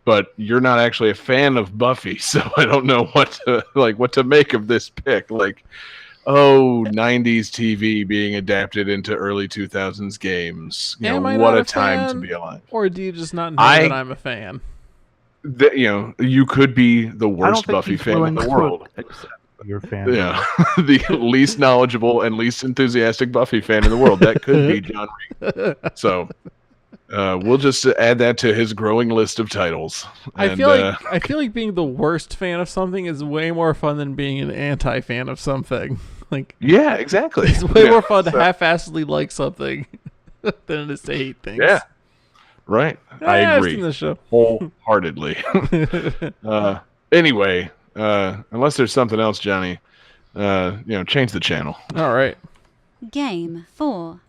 A: but you're not actually a fan of Buffy, so I don't know what to make of this pick. Like, 90s TV being adapted into early 2000s games.
C: Am I
A: What
C: not
A: a
C: a
A: time to
C: fan?
A: be alive.
C: Or do you just not know
A: I-
C: that I'm a fan?
A: You could be the
B: I don't
A: worst
B: think
A: Buffy
B: he's
A: fan in
B: willing
A: the
B: to
A: world.
B: accept your fan.
A: Yeah, the least knowledgeable and least enthusiastic Buffy fan in the world. That could be John Reed. So we'll just add that to his growing list of titles.
C: I feel like being the worst fan of something is way more fun than being an anti-fan of something. Like,
A: yeah, exactly.
C: it's way
A: Yeah,
C: more fun to
A: so-
C: half-assedly like something than it is to hate things.
A: Yeah, right. I
C: I've
A: agree
C: seen this show.
A: wholeheartedly. Anyway, unless there's something else, Johnny, change the channel.
C: All right.
E: Game 4.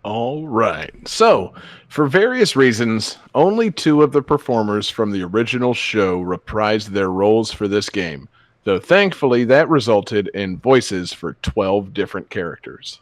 A: All right. So, for various reasons, only 2 of the performers from the original show reprised their roles for this game, though thankfully that resulted in voices for 12 different characters.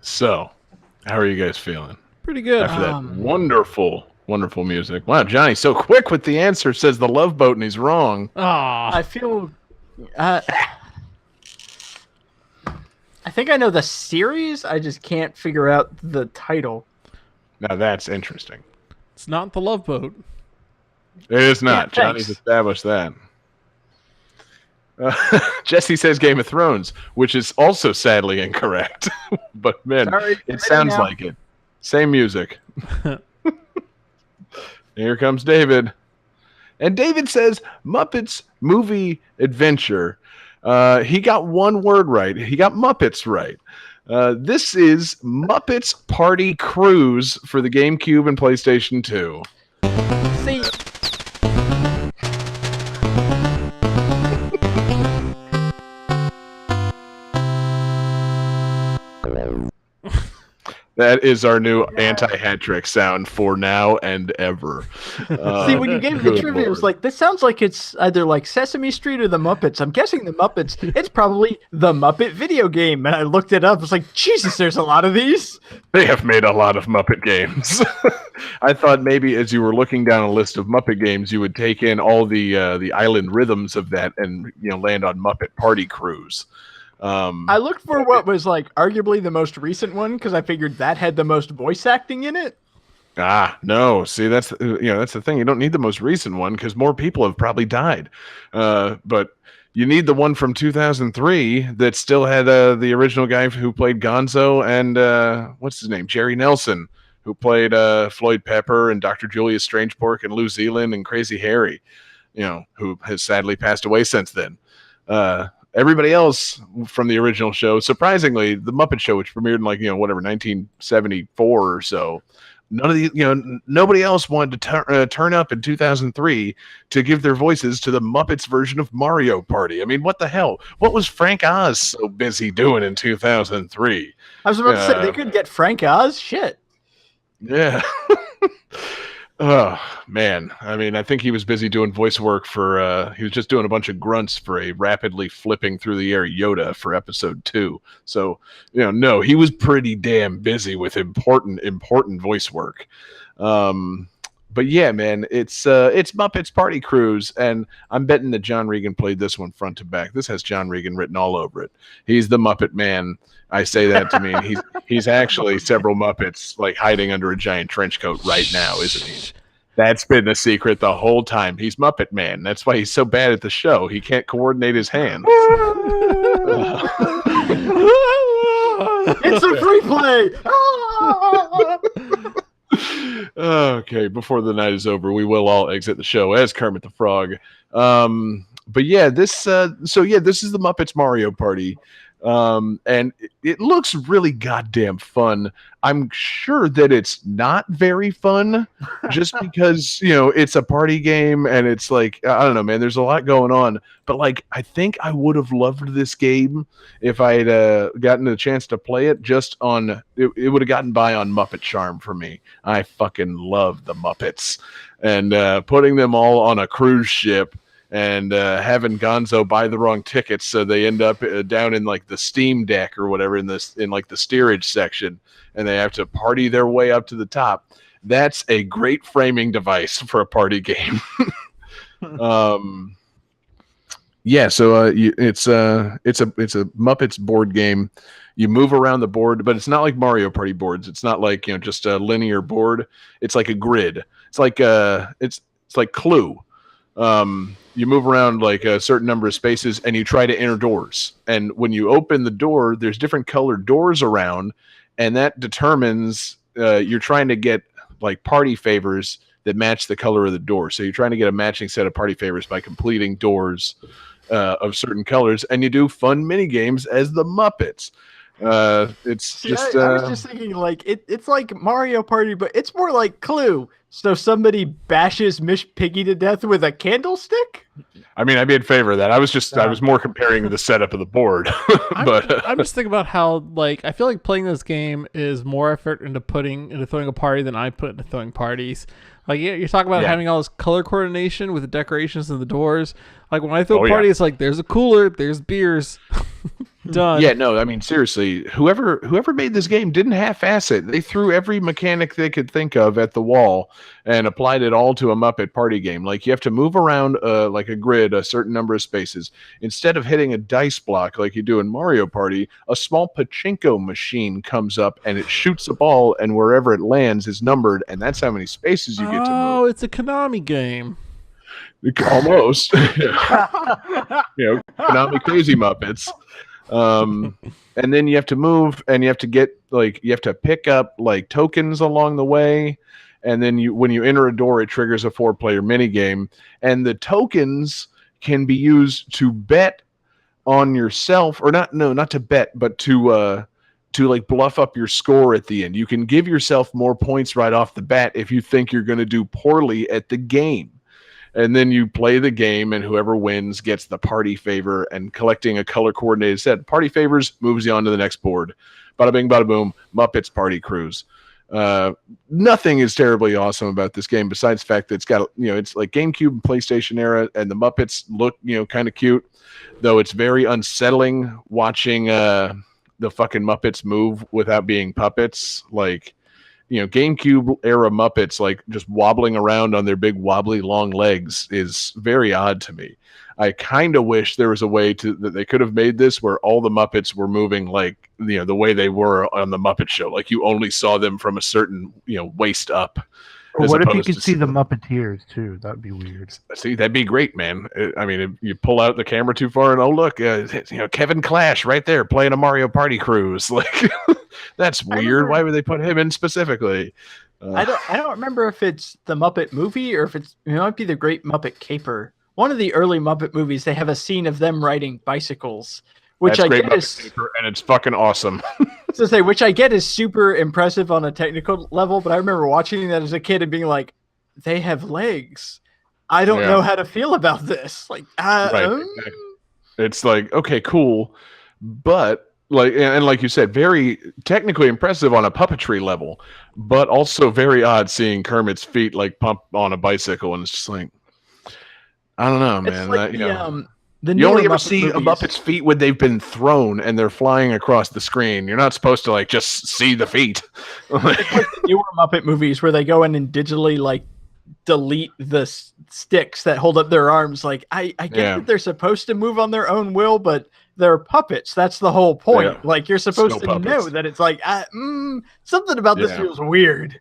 A: So, how are you guys feeling
C: Pretty good.
A: after that wonderful, wonderful music? Wow, Johnny's so quick with the answer, says the Love Boat, and he's wrong.
C: Ah,
D: I feel. I think I know the series. I just can't figure out the title.
A: Now that's interesting.
C: it's not the Love Boat.
A: It is not.
D: Yeah,
A: Johnny's
D: thanks.
A: established that. Jesse says Game of Thrones, which is also sadly incorrect. But man,
D: Sorry,
A: it
D: ready
A: sounds
D: now.
A: like it. Same music. Here comes David. And David says Muppets Movie Adventure. He got one word right. He got Muppets right. This is Muppets Party Cruise for the GameCube and PlayStation 2.
D: See,
A: That is our new anti-hat trick sound for now and ever.
D: see, when you gave the
A: good
D: trivia, it was
A: Lord.
D: like, this sounds like it's either like Sesame Street or the Muppets. I'm guessing the Muppets. It's probably the Muppet video game. And I looked it up. It's like, Jesus, there's a lot of these.
A: They have made a lot of Muppet games. I thought maybe as you were looking down a list of Muppet games, you would take in all the island rhythms of that and land on Muppet Party Cruise.
D: I looked for what was like arguably the most recent one because I figured that had the most voice acting in it.
A: No. See, that's that's the thing. You don't need the most recent one because more people have probably died. But you need the one from 2003 that still had the original guy who played Gonzo and what's his name, Jerry Nelson, who played Floyd Pepper and Dr. Julius Strangepork and Lou Zealand and Crazy Harry, who has sadly passed away since then. Everybody else from the original show, surprisingly, the Muppet Show, which premiered in 1974 or so, none of the nobody else wanted to turn up in 2003 to give their voices to the Muppets version of Mario Party. I mean, what the hell? What was Frank Oz so busy doing in 2003?
D: I was about to say they could get Frank Oz. Shit.
A: Yeah. Oh man, I mean, I think he was busy doing voice work for. He was just doing a bunch of grunts for a rapidly flipping through the air Yoda for episode 2. So no, he was pretty damn busy with important voice work. Um, but yeah, man, it's Muppets Party Cruise, and I'm betting that John Regan played this one front to back. This has John Regan written all over it. He's the Muppet Man. I say that to mean he's actually several Muppets like hiding under a giant trench coat right now, isn't he? That's been the secret the whole time. He's Muppet Man. That's why he's so bad at the show. He can't coordinate his hands.
D: It's a free play.
A: Okay, before the night is over, we will all exit the show as Kermit the Frog. But yeah, this is the Muppets Mario Party. And it looks really goddamn fun. I'm sure that it's not very fun just because, it's a party game and it's like, I don't know, man, there's a lot going on. But like, I think I would have loved this game if I had gotten a chance to play it just on, it would have gotten by on Muppet Charm for me. I fucking love the Muppets. And putting them all on a cruise ship and having Gonzo buy the wrong tickets, so they end up down in like the steam deck or whatever in like the steerage section, and they have to party their way up to the top. That's a great framing device for a party game. Yeah, so it's a Muppets board game. You move around the board, but it's not like Mario Party boards. It's not like just a linear board. It's like a grid. It's like it's like Clue. You move around like a certain number of spaces and you try to enter doors. And when you open the door, there's different colored doors around, and that determines you're trying to get like party favors that match the color of the door. So you're trying to get a matching set of party favors by completing doors of certain colors, and you do fun mini games as the Muppets. It's just
D: I was just thinking like it's like Mario Party, but it's more like Clue. So somebody bashes Miss Piggy to death with a candlestick?
A: I mean, I'd be in favor of that. I was more comparing the setup of the board. But
C: I'm just thinking about how like I feel like playing this game is more effort into throwing a party than I put into throwing parties. Like you're talking about having all this color coordination with the decorations and the doors. Like when I throw a party, it's like there's a cooler, there's beers. Done.
A: Yeah, no, I mean seriously, whoever made this game didn't half-ass it. They threw every mechanic they could think of at the wall and applied it all to a Muppet party game. Like you have to move around like a grid, a certain number of spaces. Instead of hitting a dice block like you do in Mario Party, a small pachinko machine comes up and it shoots a ball, and wherever it lands is numbered, and that's how many spaces you get to move.
C: Oh, it's a Konami game.
A: Almost. Konami Crazy Muppets. And then you have to move, and you have to pick up like tokens along the way, and then when you enter a door, it triggers a 4-player mini game, and the tokens can be used to bet on yourself, or not to bet, but to like bluff up your score at the end. You can give yourself more points right off the bat if you think you're going to do poorly at the game. And then you play the game, and whoever wins gets the party favor, and collecting a color-coordinated set. Party favors moves you on to the next board. Bada bing, bada boom, Muppets Party Cruise. Nothing is terribly awesome about this game besides the fact that it's got, it's like GameCube and PlayStation era, and the Muppets look, kind of cute, though it's very unsettling watching the fucking Muppets move without being puppets. Like, GameCube era Muppets, like just wobbling around on their big wobbly long legs, is very odd to me. I kind of wish there was a way that they could have made this where all the Muppets were moving like, the way they were on the Muppet Show. Like you only saw them from a certain, waist up.
B: Or what if you could see the Muppeteers too? That'd be weird.
A: See, that'd be great, man. I mean, if you pull out the camera too far and look, Kevin Clash right there playing a Mario Party Cruise. Like that's weird. Why would they put him in specifically?
D: I don't remember if it's the Muppet movie or if it might be the Great Muppet Caper. One of the early Muppet movies, they have a scene of them riding bicycles, which I get is,
A: and it's fucking awesome.
D: Which I get is super impressive on a technical level, but I remember watching that as a kid and being like, they have legs. I don't know how to feel about this. Like,
A: right. It's like, okay, cool, but and like you said, very technically impressive on a puppetry level, but also very odd seeing Kermit's feet like pump on a bicycle, and it's just like, I don't know, man.
D: It's like the
A: you only
D: newer
A: ever
D: Muppet
A: see a
D: movies.
A: Muppet's feet when they've been thrown and they're flying across the screen. You're not supposed to like just see the feet.
D: It's like the newer Muppet movies where they go in and digitally like delete the sticks that hold up their arms. Like I get that they're supposed to move on their own will, but they're puppets. That's the whole point.
A: Yeah.
D: Like you're supposed
A: Snow
D: to know
A: puppets.
D: that it's like something about this
A: Yeah.
D: feels weird.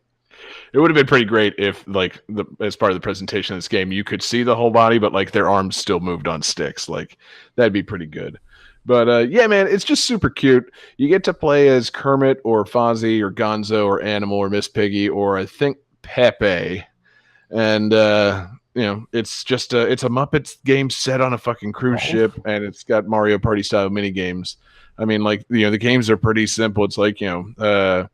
A: It would have been pretty great if, like, as part of the presentation of this game, you could see the whole body, but like their arms still moved on sticks. Like that'd be pretty good. But yeah, man, it's just super cute. You get to play as Kermit or Fozzie or Gonzo or Animal or Miss Piggy or I think Pepe, and it's just it's a Muppets game set on a fucking cruise ship, and it's got Mario Party style mini games. I mean, like the games are pretty simple. It's like and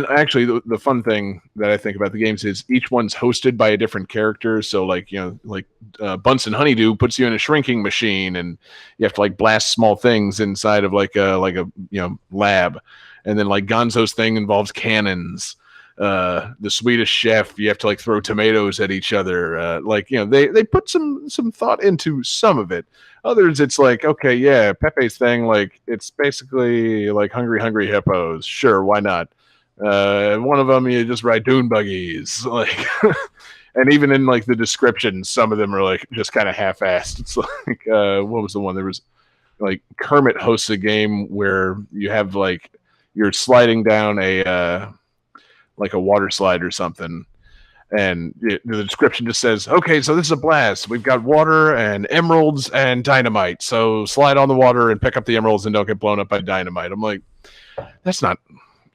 A: actually the fun thing that I think about the games is each one's hosted by a different character. So like Bunsen Honeydew puts you in a shrinking machine and you have to like blast small things inside of like a lab, and then like Gonzo's thing involves cannons. The Swedish Chef, you have to like throw tomatoes at each other. They put some thought into some of it. Others, it's like, okay, yeah, Pepe's thing, like it's basically like hungry hippos. Sure, why not? One of them, you just ride dune buggies, like, and even in like the description, some of them are like just kind of half-assed. It's like, what was the one? There was like Kermit hosts a game where you have like you're sliding down a water slide or something. And the description just says, okay, so this is a blast. We've got water and emeralds and dynamite. So slide on the water and pick up the emeralds and don't get blown up by dynamite. I'm like, that's not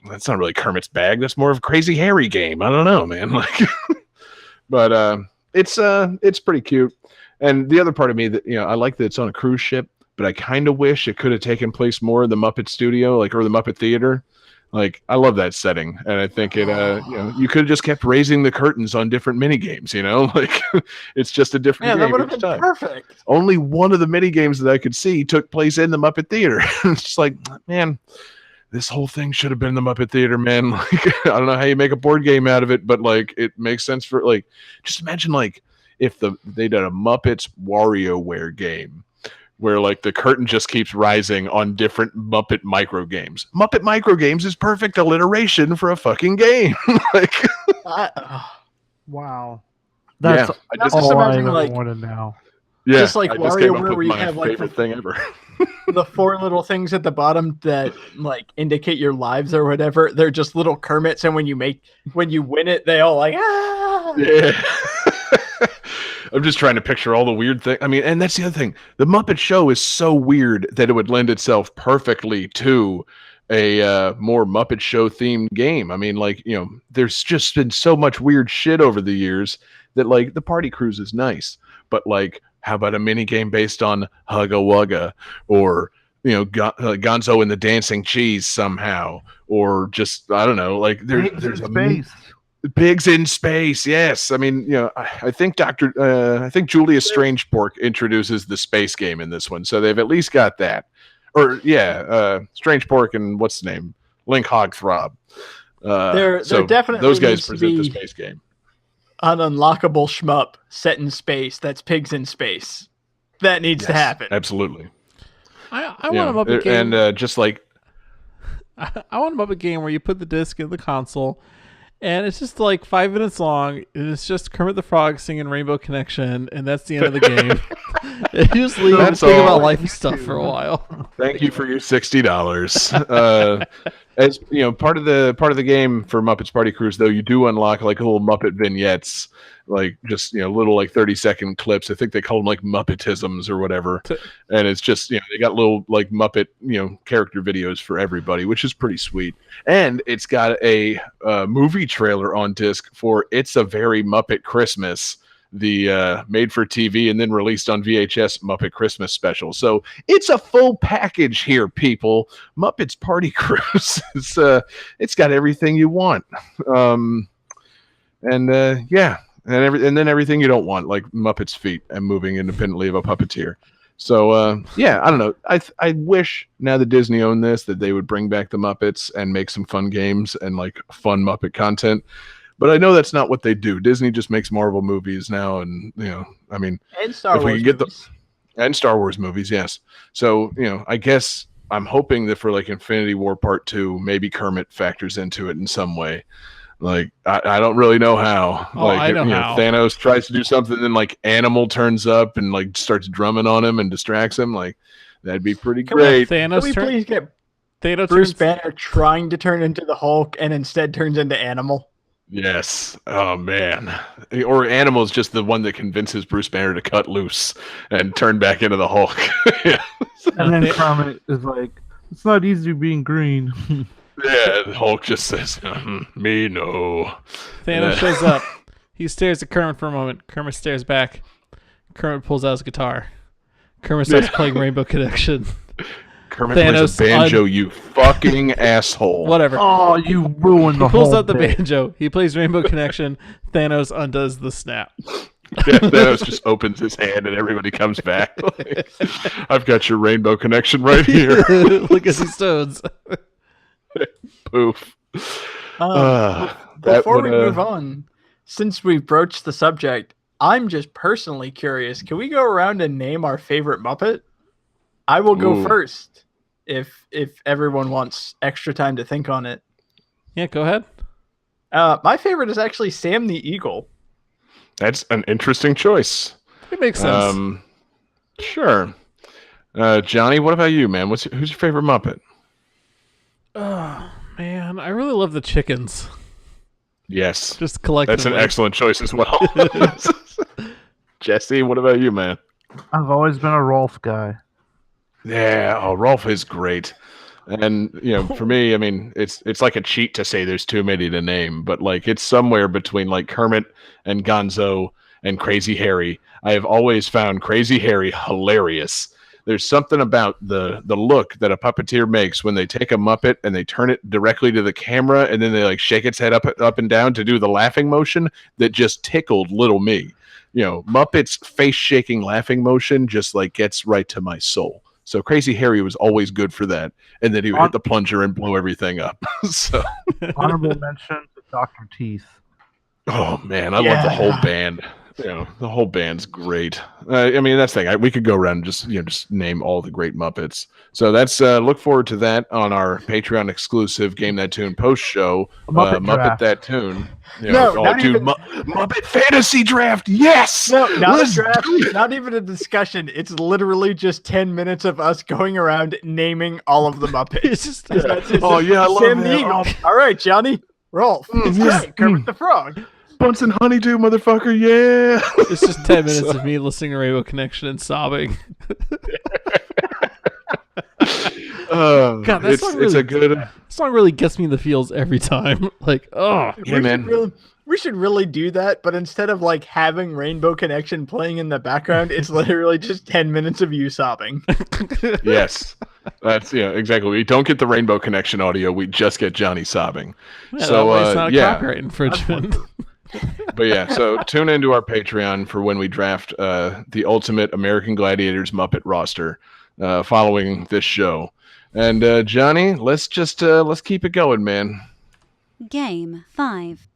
A: really Kermit's bag. That's more of a Crazy Harry game. I don't know, man. Like, but it's pretty cute. And the other part of me that, I like that it's on a cruise ship, but I kind of wish it could have taken place more in the Muppet Studio, like, or the Muppet Theater. Like, I love that setting, and I think it, you could have just kept raising the curtains on different mini games. Like it's just a different
D: Yeah,
A: game
D: that would have
A: each
D: been
A: time.
D: perfect.
A: Only one of the mini games that I could see took place in the Muppet Theater. It's just like, man, this whole thing should have been in the Muppet Theater, man. Like, I don't know how you make a board game out of it, but like, it makes sense for like, just imagine like if they did a Muppets WarioWare game, where like the curtain just keeps rising on different Muppet micro games. Muppet micro games is perfect alliteration for a fucking game. Like,
B: Wow. That's
A: I just,
D: just
B: all I
D: imagine,
B: ever
D: like-
B: wanted now.
A: yeah,
D: just like
A: I just came up
D: WarioWare
A: with
D: where you
A: my
D: have, like,
A: favorite thing ever.
D: the four little things at the bottom that like indicate your lives or whatever. They're just little Kermits, and when you win it, they all like
A: Yeah. I'm just trying to picture all the weird things. I mean, and that's the other thing. The Muppet Show is so weird that it would lend itself perfectly to a more Muppet Show themed game. I mean, like, there's just been so much weird shit over the years that like the Party Cruise is nice, but like, how about a mini game based on Hugga Wugga, or Gonzo and the Dancing Cheese somehow, or just, I don't know, like there's a
B: space.
A: Pigs in Space, yes. I mean, I think Julius Strangepork introduces the space game in this one, so they've at least got that. Or Strangepork and what's the name, Link Hogthrob.
D: There definitely
A: those guys
D: needs to
A: present the
D: be
A: space game.
D: an unlockable shmup set in space that's Pigs in Space. That needs to
A: Yes,
D: happen.
A: Absolutely.
C: I want a Muppet game.
A: And just like,
C: I want a Muppet game where you put the disc in the console, and it's just like 5 minutes long, and it's just Kermit the Frog singing Rainbow Connection, and that's the end of the game. And you just leave and
A: That's
C: think
A: all.
C: about life and stuff for a while.
A: thank you for your $60. As part of the game for Muppets Party Cruise, though, you do unlock like little Muppet vignettes, like just little like 30-second clips. I think they call them like Muppetisms or whatever, and it's just they got little like Muppet character videos for everybody, which is pretty sweet. And it's got a movie trailer on disc for "It's a Very Muppet Christmas," the made for TV and then released on VHS Muppet Christmas special. So it's a full package here, people. Muppets Party Cruise it's got everything you want. And then everything you don't want, like Muppets' feet and moving independently of a puppeteer. So yeah, I don't know. I wish now that Disney owned this that they would bring back the Muppets and make some fun games and like fun Muppet content. But I know that's not what they do. Disney just makes Marvel movies now, and I mean,
D: And Star
A: if
D: Wars
A: we could get
D: movies.
A: and Star Wars movies, yes. So I guess I'm hoping that for like Infinity War Part 2, maybe Kermit factors into it in some way. Like I don't really know how.
C: Oh,
A: like
C: I know how.
A: Thanos tries to do something, then like Animal turns up and like starts drumming on him and distracts him. Like that'd be pretty
D: Can we-
A: great.
D: Can
C: Thanos
D: we please get
C: Thanos
D: Bruce
C: turns-
D: Banner trying to turn into the Hulk and instead turns into Animal?
A: Yes. Oh man. Or Animal's just the one that convinces Bruce Banner to cut loose and turn back into the Hulk. Yeah.
B: And then Kermit is like, "It's not easy being green."
A: Yeah, the Hulk just says, "Me no."
C: Thanos
A: Yeah.
C: shows up. He stares at Kermit for a moment. Kermit stares back. Kermit pulls out his guitar. Kermit starts playing Rainbow Connection.
A: Kermit
C: Thanos
A: plays a banjo, you fucking asshole.
C: Whatever.
B: Oh, you ruined the
C: He pulls
B: whole
C: out the
B: bit.
C: banjo. He plays Rainbow Connection. Thanos undoes the snap.
A: Yeah, Thanos just opens his hand and everybody comes back. Like, I've got your rainbow connection right here.
C: Look as he stones.
A: Poof. That
D: Before
A: would,
D: we move on, since we've broached the subject, I'm just personally curious. Can we go around and name our favorite Muppet? I will go
A: Ooh.
D: first if everyone wants extra time to think on it.
C: Yeah, go ahead.
D: My favorite is actually Sam the Eagle.
A: That's an interesting choice.
C: It makes sense.
A: Sure. Johnny, what about you, man? Who's your favorite Muppet?
C: Oh, man. I really love the chickens.
A: Yes.
C: Just collectively.
A: That's an excellent choice as well. Jesse, what about you, man?
B: I've always been a Rolf guy.
A: Yeah, Rolf is great. And for me, I mean, it's like a cheat to say there's too many to name, but like it's somewhere between like Kermit and Gonzo and Crazy Harry. I have always found Crazy Harry hilarious. There's something about the look that a puppeteer makes when they take a Muppet and they turn it directly to the camera and then they like shake its head up and down to do the laughing motion that just tickled little me. Muppet's face shaking laughing motion just like gets right to my soul. So Crazy Harry was always good for that, and then he would hit the plunger and blow everything up. So,
B: Honorable mention to Dr. Teeth.
A: oh man, I love the whole band. The whole band's great. I mean, that's the thing. We could go around and just name all the great Muppets. So that's look forward to that on our Patreon exclusive Game That Tune post show.
B: Muppet
A: Muppet
B: Draft.
A: That Tune.
D: No, not even-
A: Muppet Fantasy Draft. Yes.
D: No, not
A: Let's
D: a draft,
A: do it.
D: not even a discussion. It's literally just 10 minutes of us going around naming all of the Muppets.
C: It's just
D: That's it.
A: Oh yeah, I love
D: Sam the
A: that.
D: Eagle. All right, Johnny. Rolf. It's
A: yeah.
D: great. Kermit the Frog.
A: Bunsen Honeydew, motherfucker. Yeah.
C: it's just 10 minutes of me listening to Rainbow Connection and sobbing. God, that
A: it's
C: song
A: a
C: really-
A: good.
C: This song really gets me in the feels every time. Like, oh,
A: Yeah, man.
D: We should really do that, but instead of like having Rainbow Connection playing in the background, it's literally just 10 minutes of you sobbing.
A: Yes, that's exactly. We don't get the Rainbow Connection audio. We just get Johnny sobbing.
C: yeah,
A: So,
C: that way it's not a
A: yeah.
C: copyright infringement.
A: But yeah, so tune into our Patreon for when we draft the Ultimate American Gladiators Muppet roster following this show. And Johnny, let's keep it going, man.
E: Game 5.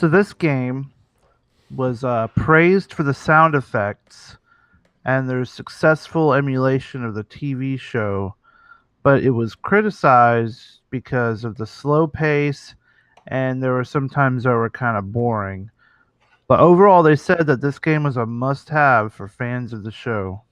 B: So this game was praised for the sound effects and their successful emulation of the TV show, but it was criticized because of the slow pace, and there were some times that were kind of boring. But overall, they said that this game was a must-have for fans of the show.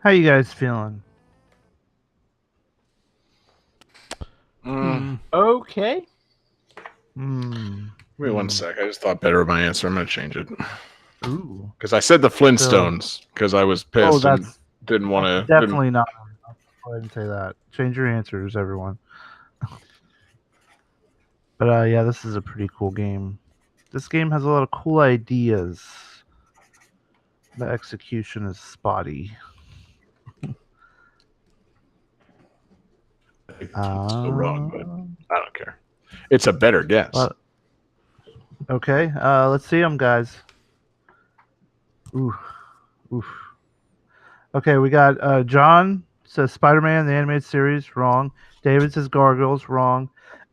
B: How you guys feeling?
D: Okay.
A: Wait 1 sec. I just thought better of my answer. I'm going to change it.
B: Ooh.
A: Because I said the Flintstones because I was pissed and
B: that's
A: didn't want to.
B: definitely not. I'll go ahead and say that. Change your answers, everyone. But yeah, this is a pretty cool game. This game has a lot of cool ideas. The execution is spotty.
A: So wrong, but I don't care. It's a better guess.
B: Okay, let's see them, guys. Ooh. Okay, we got John says Spider-Man, the animated series, wrong. David says Gargoyles, wrong.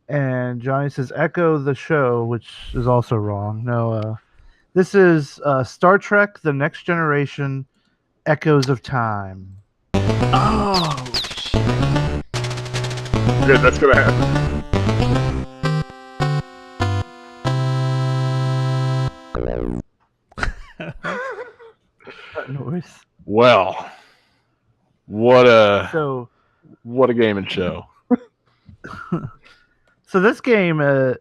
B: And Johnny says Echo the show, which is also wrong. No, this is Star Trek, The Next Generation, Echoes of Time.
D: Oh,
A: Good, that's going to happen.
B: That noise.
A: Well, what a game and show.
B: So this game,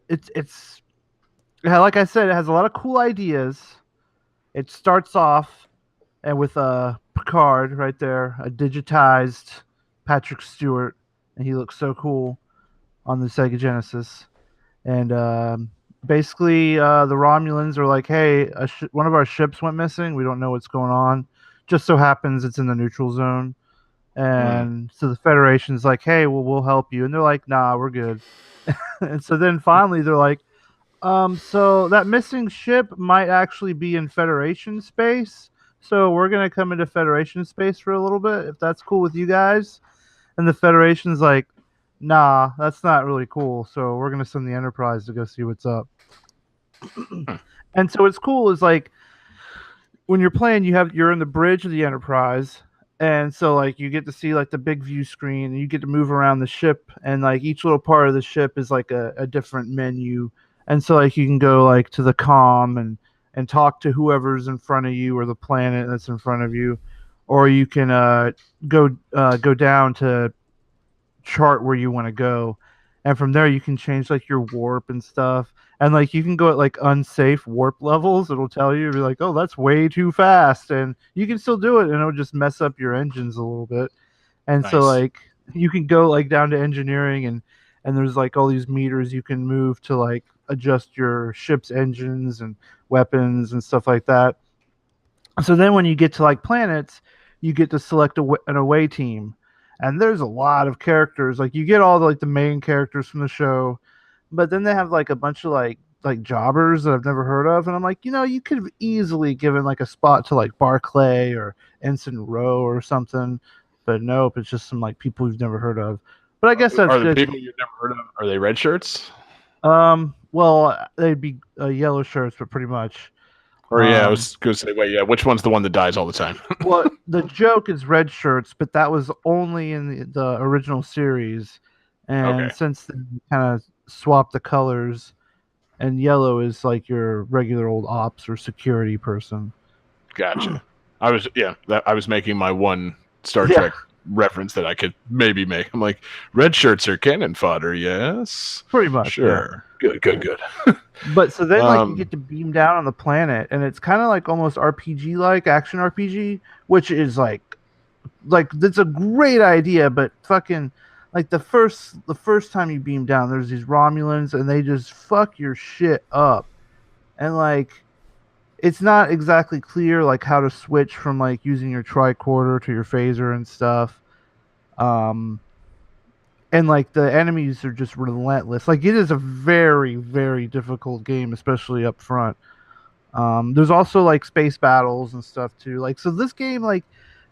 B: it's like I said, it has a lot of cool ideas. It starts off and with Picard right there, a digitized Patrick Stewart, and he looks so cool on the Sega Genesis. And basically, the Romulans are like, "Hey, one of our ships went missing. We don't know what's going on. Just so happens it's in the neutral zone." And so the Federation's like, "Hey, well, we'll help you." And they're like, "Nah, we're good." And so then finally they're like, so that missing ship might actually be in Federation space. So we're going to come into Federation space for a little bit, if that's cool with you guys. And the Federation's like, nah, that's not really cool. So we're going to send the Enterprise to go see what's up. And so what's cool is like, when you're playing, you're in the bridge of the Enterprise. And so like you get to see like the big view screen, and you get to move around the ship, and like each little part of the ship is like a different menu. and so like you can go like to the comm and talk to whoever's in front of you or the planet that's in front of you, or you can go down to chart where you want to go, and from there you can change like your warp and stuff, and like you can go at like unsafe warp levels. It'll tell you, be like, oh, that's way too fast, and you can still do it, and it'll just mess up your engines a little bit. And so
A: Nice.
B: like you can go like down to engineering, and there's like all these meters you can move to like adjust your ship's engines and weapons and stuff like that. So then when you get to like planets, you get to select an away team, and there's a lot of characters. Like you get all the, like the main characters from the show, but then they have like a bunch of like jobbers that I've never heard of, and I'm like, you could have easily given like a spot to like Barclay or Ensign Rowe or something, but nope, it's just some like people you've never heard of. But I guess that's
A: Are the
B: good.
A: people you've never heard of? Are they red shirts?
B: Well, they'd be yellow shirts, but pretty much.
A: Or I was going to say, wait, yeah, which one's the one that dies all the time?
B: Well, the joke is red shirts, but that was only in the original series, and
A: Okay.
B: since then you kind of swapped the colors, and yellow is like your regular old ops or security person.
A: Gotcha. I was making my one Star
B: Yeah.
A: Trek reference that I could maybe make. I'm like, red shirts are cannon fodder, yes?
B: Pretty much.
A: Sure. Good.
B: Yeah. But so then like you
A: Um,
B: get to beam down on the planet, and it's kind of like almost RPG like action RPG, which is like that's a great idea, but fucking like the first time you beam down, there's these Romulans and they just fuck your shit up. And like it's not exactly clear like how to switch from like using your tricorder to your phaser and stuff. And like the enemies are just relentless. Like it is a very, very difficult game, especially up front. There's also like space battles and stuff too. Like so, this game like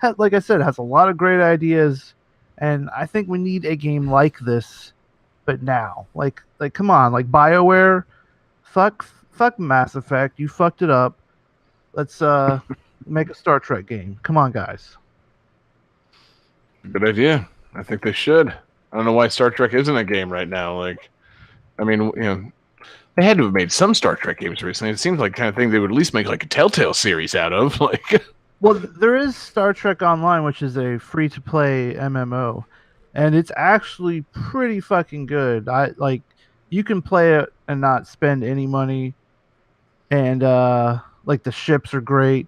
B: I said, has a lot of great ideas, and I think we need a game like this, but now. Like come on, like BioWare, fuck Mass Effect, you fucked it up. Let's make a Star Trek game. Come on, guys.
A: Good idea. I think they should. I don't know why Star Trek isn't a game right now. Like, I mean, they had to have made some Star Trek games recently. It seems like the kind of thing they would at least make like a Telltale series out of. Like,
B: Well, there is Star Trek Online, which is a free-to-play MMO, and it's actually pretty fucking good. You can play it and not spend any money, and like the ships are great.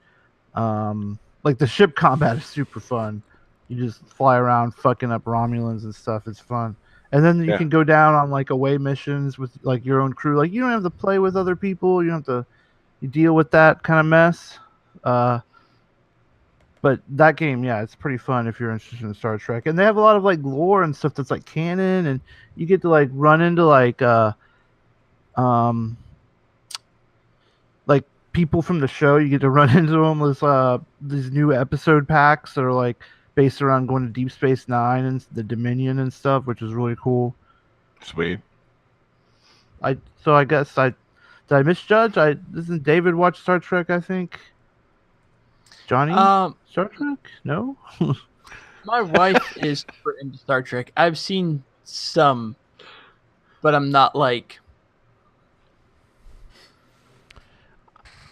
B: Like the ship combat is super fun. You just fly around fucking up Romulans and stuff. It's fun. And then you
A: Yeah.
B: can go down on like away missions with like your own crew. Like you don't have to play with other people. You don't have to deal with that kind of mess. But that game, yeah, it's pretty fun if you're interested in Star Trek. And they have a lot of like lore and stuff that's like canon, and you get to like run into like people from the show. You get to run into them with these new episode packs that are like based around going to Deep Space Nine and the Dominion and stuff, which is really cool.
A: sweet.
B: So I guess did I misjudge? Doesn't David watch Star Trek? I think Johnny Star Trek? No.
D: My wife is super into Star Trek. I've seen some, but I'm not like.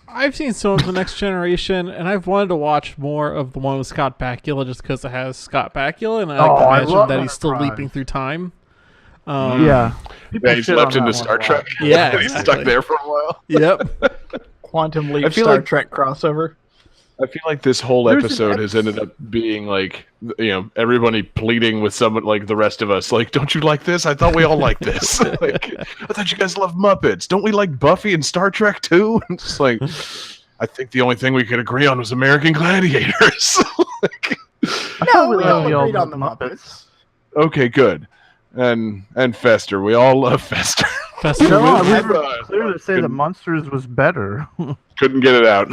C: I've seen some of the Next Generation, and I've wanted to watch more of the one with Scott Bakula just because it has Scott Bakula, and I like to
B: I
C: imagine
B: love
C: that he's still
B: Enterprise.
C: leaping through time.
B: Yeah. People
A: Yeah, he's
B: shit
A: left
B: on
A: into
B: that
A: Star
B: one a
A: Trek.
B: lot.
C: Yeah,
A: He's stuck
C: exactly.
A: there for a while.
C: Yep.
D: Quantum
A: I
D: Leap
A: feel
D: Star
A: like-
D: Trek crossover.
A: I feel like this whole
B: There's an
A: episode has ended up being like, everybody pleading with someone like the rest of us. Like, don't you like this? I thought we all liked this. Like, I thought you guys love Muppets. Don't we like Buffy and Star Trek too? It's like, I think the only thing we could agree on was American Gladiators. Like,
B: I
D: No,
B: thought
D: we all
B: loved
D: agreed on the Muppets.
A: okay, good. And Fester. We all love Fester.
C: Fester
B: No,
C: with,
B: we
A: I've,
B: were clear to say that Monsters was better.
A: Couldn't get it out.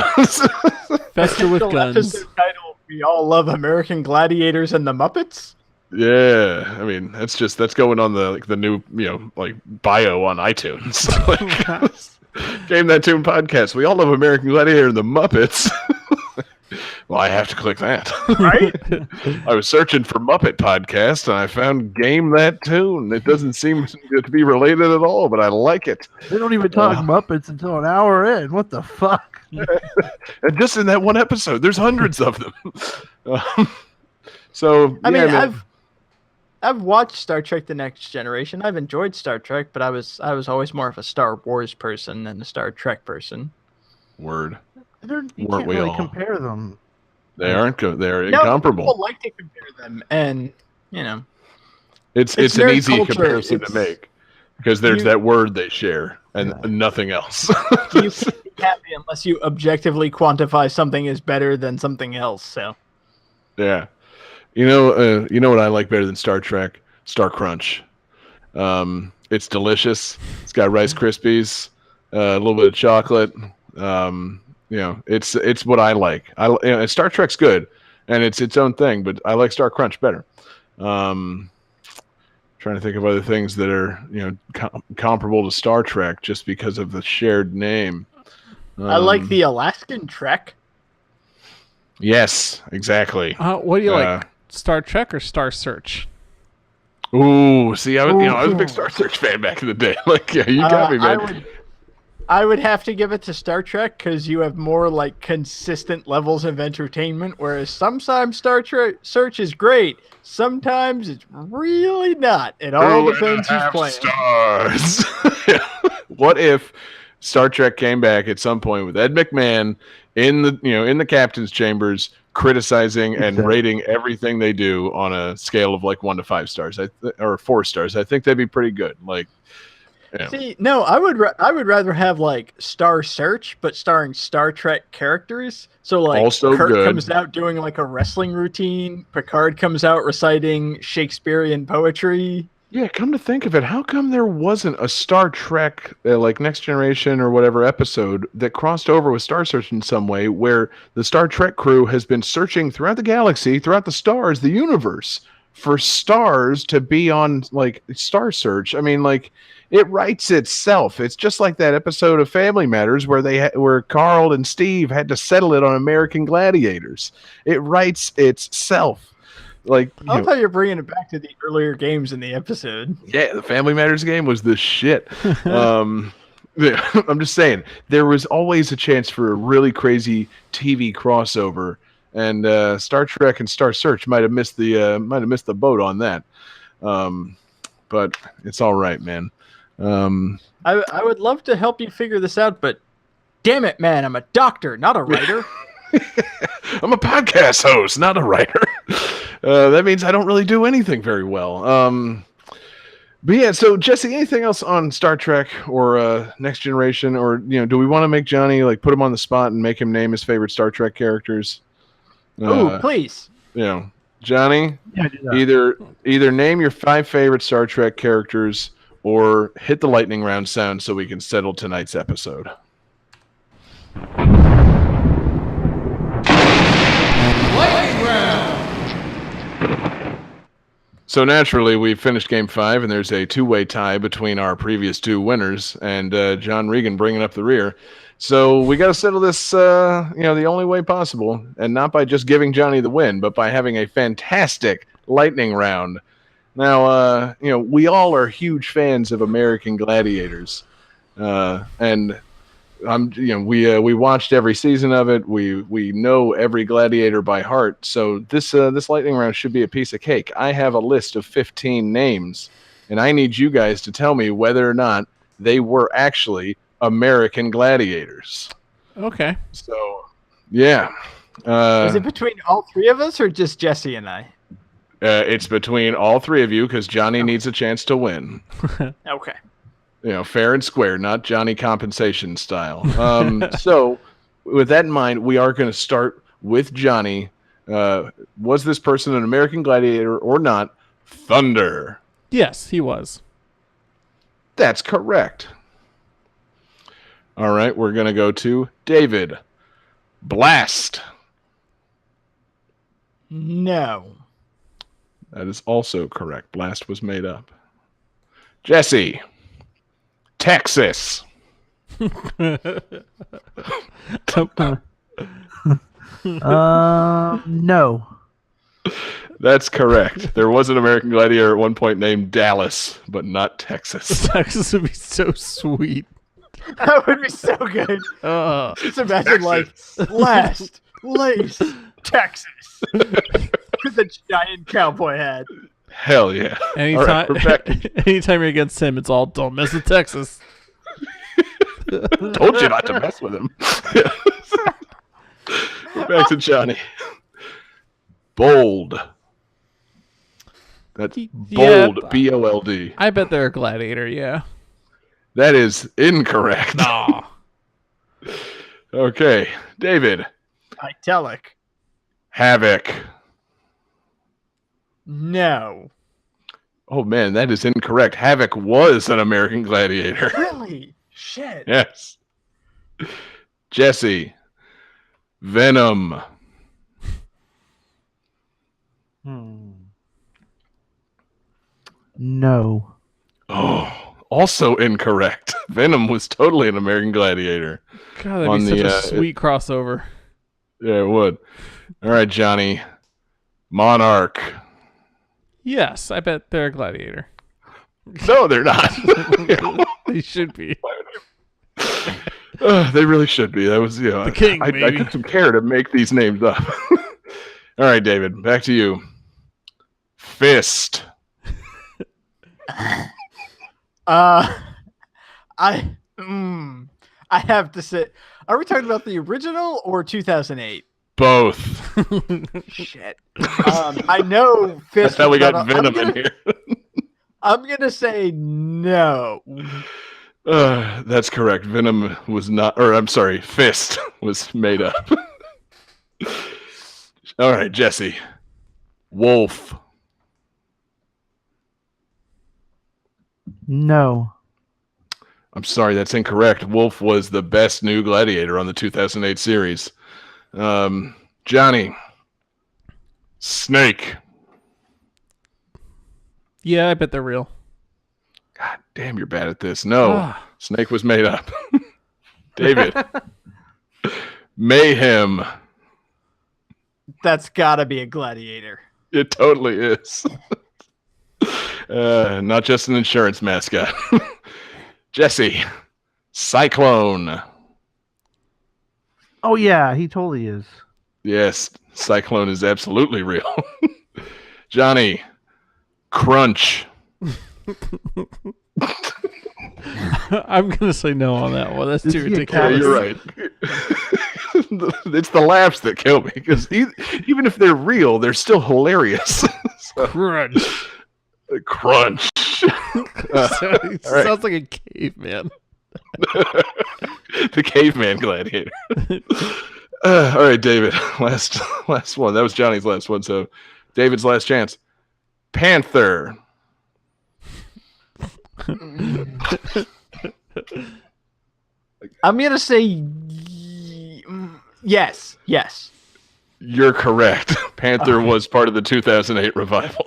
C: Fester with
D: The
C: guns.
D: episode title: We all love American Gladiators and the Muppets.
A: Yeah, I mean that's going on the new bio on iTunes. Like, Game That Tune podcast. We all love American Gladiator and the Muppets. Well, I have to click that.
D: Right?
A: I was searching for Muppet Podcast, and I found Game That Tune. It doesn't seem to be related at all, but I like it.
B: They don't even talk Muppets until an hour in. What the fuck?
A: And just in that one episode, there's hundreds of them. So,
D: I mean,
A: man.
D: I've watched Star Trek: The Next Generation. I've enjoyed Star Trek, but I was always more of a Star Wars person than a Star Trek person.
A: Word.
B: You
A: Weren't
B: can't
A: we
B: really
A: all?
B: compare them.
A: They aren't. They're
D: No,
A: incomparable.
D: people like to compare them, and you know,
A: It's
D: it's
A: an
D: nerd
A: easy
D: culture.
A: comparison
D: It's-
A: to make because there's
D: you-
A: that word they share and
B: Yeah.
A: nothing else.
D: you can't be happy unless you objectively quantify something as better than something else. So
A: Yeah, you know what I like better than Star Trek? Star Crunch. It's delicious. It's got Rice Krispies, a little bit of chocolate. It's what I like. Star Trek's good, and it's its own thing, but I like Star Crunch better. Trying to think of other things that are comparable to Star Trek just because of the shared name.
D: I like the Alaskan Trek.
A: Yes, exactly.
C: What do you like? Star Trek or Star Search?
A: Ooh, see, I was a big Star Search fan back in the day. Like, yeah, you got me, man.
D: I would have to give it to Star Trek because you have more like consistent levels of entertainment, whereas sometimes Star Trek Search is great. Sometimes it's really not. It all depends who's playing.
A: Stars. What if Star Trek came back at some point with Ed McMahon in the captain's chambers, criticizing and rating everything they do on a scale of like 1 to 5 stars, or 4 stars? I think that'd be pretty good. Like,
D: See, no, I would rather have like Star Search, but starring Star Trek characters. So like,
A: Also
D: Kirk
A: good.
D: comes out doing like a wrestling routine. Picard comes out reciting Shakespearean poetry.
A: yeah, come to think of it, how come there wasn't a Star Trek like Next Generation or whatever episode that crossed over with Star Search in some way, where the Star Trek crew has been searching throughout the galaxy, throughout the stars, the universe, for stars to be on like Star Search? I mean, like, it writes itself. It's just like that episode of Family Matters where where Carl and Steve had to settle it on American Gladiators. It writes itself. Like,
D: I love how you're bringing it back to the earlier games in the episode.
A: yeah, the Family Matters game was the shit. Yeah, I'm just saying, there was always a chance for a really crazy TV crossover, and Star Trek and Star Search might have missed the boat on that. But it's all right, man.
D: I would love to help you figure this out, but damn it, man, I'm a doctor, not a writer.
A: I'm a podcast host, not a writer. That means I don't really do anything very well. But yeah, so Jesse, anything else on Star Trek or Next Generation, or do we want to make Johnny, like, put him on the spot and make him name his favorite Star Trek characters?
D: Ooh, please.
A: Johnny,
B: Yeah, do that.
A: either name your 5 favorite Star Trek characters or hit the lightning round sound so we can settle tonight's episode. So naturally, we finished Game 5, and there's a 2-way tie between our previous 2 winners, and John Regan bringing up the rear. So we got to settle this, the only way possible, and not by just giving Johnny the win, but by having a fantastic lightning round. Now, we all are huge fans of American Gladiators, and we watched every season of it. We know every gladiator by heart. So this lightning round should be a piece of cake. I have a list of 15 names, and I need you guys to tell me whether or not they were actually American gladiators.
C: Okay.
A: So, yeah.
D: Is it between all 3 of us or just Jesse and I?
A: It's between all 3 of you because Johnny needs a chance to win.
D: Okay.
A: Fair and square, not Johnny compensation style. So, with that in mind, we are going to start with Johnny. Was this person an American gladiator or not? Thunder.
C: Yes, he was.
A: That's correct. All right, we're going to go to David. Blast.
D: No.
A: That is also correct. Blast was made up. Jesse. Texas.
B: No.
A: That's correct. There was an American Gladiator at one point named Dallas, but not Texas.
C: Texas would be so sweet.
D: That would be so good. Just imagine like last place Texas with a giant cowboy hat.
A: Hell yeah.
C: Anytime,
A: All right, we're back.
C: anytime you're against him, it's all don't mess with Texas.
A: Told you not to mess with him. We're back to Johnny. Bold. That's
C: Yeah,
A: bold. B-O-L-D.
C: I bet they're a gladiator. Yeah.
A: That is incorrect.
C: Aw.
A: Okay, David.
D: Italic.
A: Havoc.
D: No.
A: Oh man, that is incorrect. Havoc was an American Gladiator.
D: Really? Shit.
A: Yes. Jesse. Venom.
B: No.
A: Oh, also incorrect. Venom was totally an American Gladiator.
C: God, that'd
A: On
C: be such
A: the,
C: a sweet crossover.
A: Yeah, it would. All right, Johnny. Monarch.
C: Yes, I bet they're a gladiator.
A: No, they're not.
C: They should be.
A: They really should be. That was,
C: The king,
A: I
C: baby.
A: took some care to make these names up. All right, David, back to you. Fist.
D: I have to say, are we talking about the original or 2008?
A: Both.
D: Shit. I know Fist.
A: That's how we
D: was
A: got
D: not-
A: Venom in here.
D: I'm gonna say no.
A: That's correct. Venom was not, or I'm sorry, Fist was made up. All right, Jesse. Wolf.
B: No.
A: I'm sorry, that's incorrect. Wolf was the best new gladiator on the 2008 series. Johnny. Snake.
C: Yeah, I bet they're real.
A: God damn, you're bad at this. No,
C: Ah.
A: Snake was made up. David. Mayhem.
D: That's gotta be a gladiator.
A: It totally is. Not just an insurance mascot. Jesse. Cyclone.
B: Oh yeah, he totally is.
A: Yes, Cyclone is absolutely real. Johnny. Crunch.
C: I'm gonna say no on that one. That's
B: Is
C: too
B: he a
A: Yeah,
C: ridiculous.
B: cat?
A: you're right. It's the laughs that kill me because even if they're real, they're still hilarious. So,
C: Crunch.
A: crunch.
C: It
A: all right.
C: sounds like a caveman.
A: The caveman gladiator. All right, David. Last one. That was Johnny's last one. So, David's last chance. Panther.
D: I'm gonna say yes. Yes.
A: You're correct. Panther was part of the 2008 revival.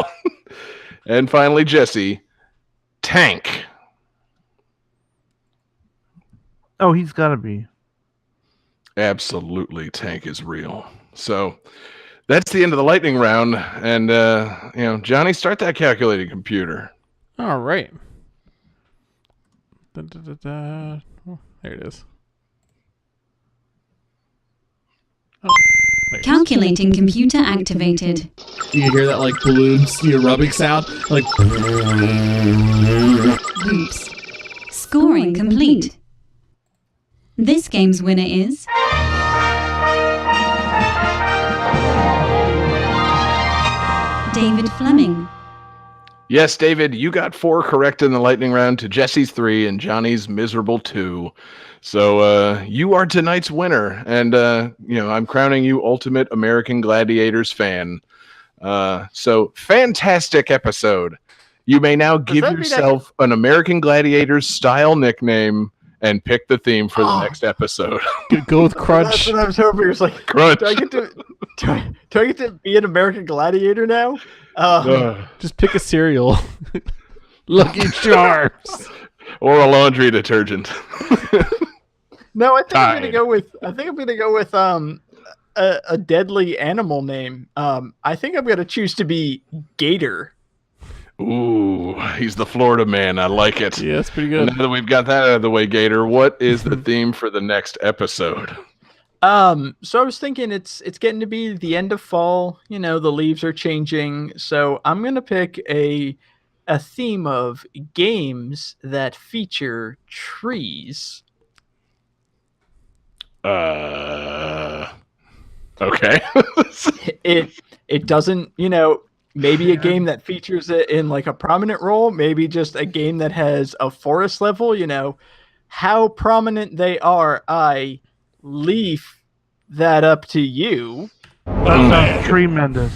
A: And finally, Jesse. Tank.
B: Oh, he's gotta be.
A: Absolutely, Tank is real. So that's the end of the lightning round. And, Johnny, start that calculating computer.
C: All right. Dun, dun, dun, dun. Oh, there it is. Oh, there it is.
E: Calculating computer activated.
G: You hear that like balloons, rubbing sound? Like,
E: Oops. Scoring complete. This game's winner is David Fleming.
A: Yes, David, you got 4 correct in the lightning round to Jesse's 3 and Johnny's miserable 2. So you are tonight's winner. And, I'm crowning you Ultimate American Gladiators fan. So fantastic episode. You may now give
D: that mean
A: yourself an American Gladiators style nickname and pick the theme for the next episode.
C: Go with
D: That's
C: Crunch.
D: what I was hoping. It was like,
A: Crunch.
D: do I get to be an American gladiator now?
C: Just pick a cereal. Lucky Charms.
A: Or a laundry detergent.
D: No, I think I'm
A: Tide.
D: gonna go with a deadly animal name. I think I'm gonna choose to be Gator.
A: Ooh, he's the Florida man. I like it.
C: Yeah, that's pretty
A: And
C: good.
A: now that we've got that out of the way, Gator, what is the theme for the next episode?
D: So I was thinking it's getting to be the end of fall. You know, the leaves are changing. So I'm gonna pick a theme of games that feature trees.
A: Okay.
D: It doesn't, maybe a game that features it in like a prominent role, maybe just a game that has a forest level, how prominent they are, I leave that up to you.
B: That sounds tremendous.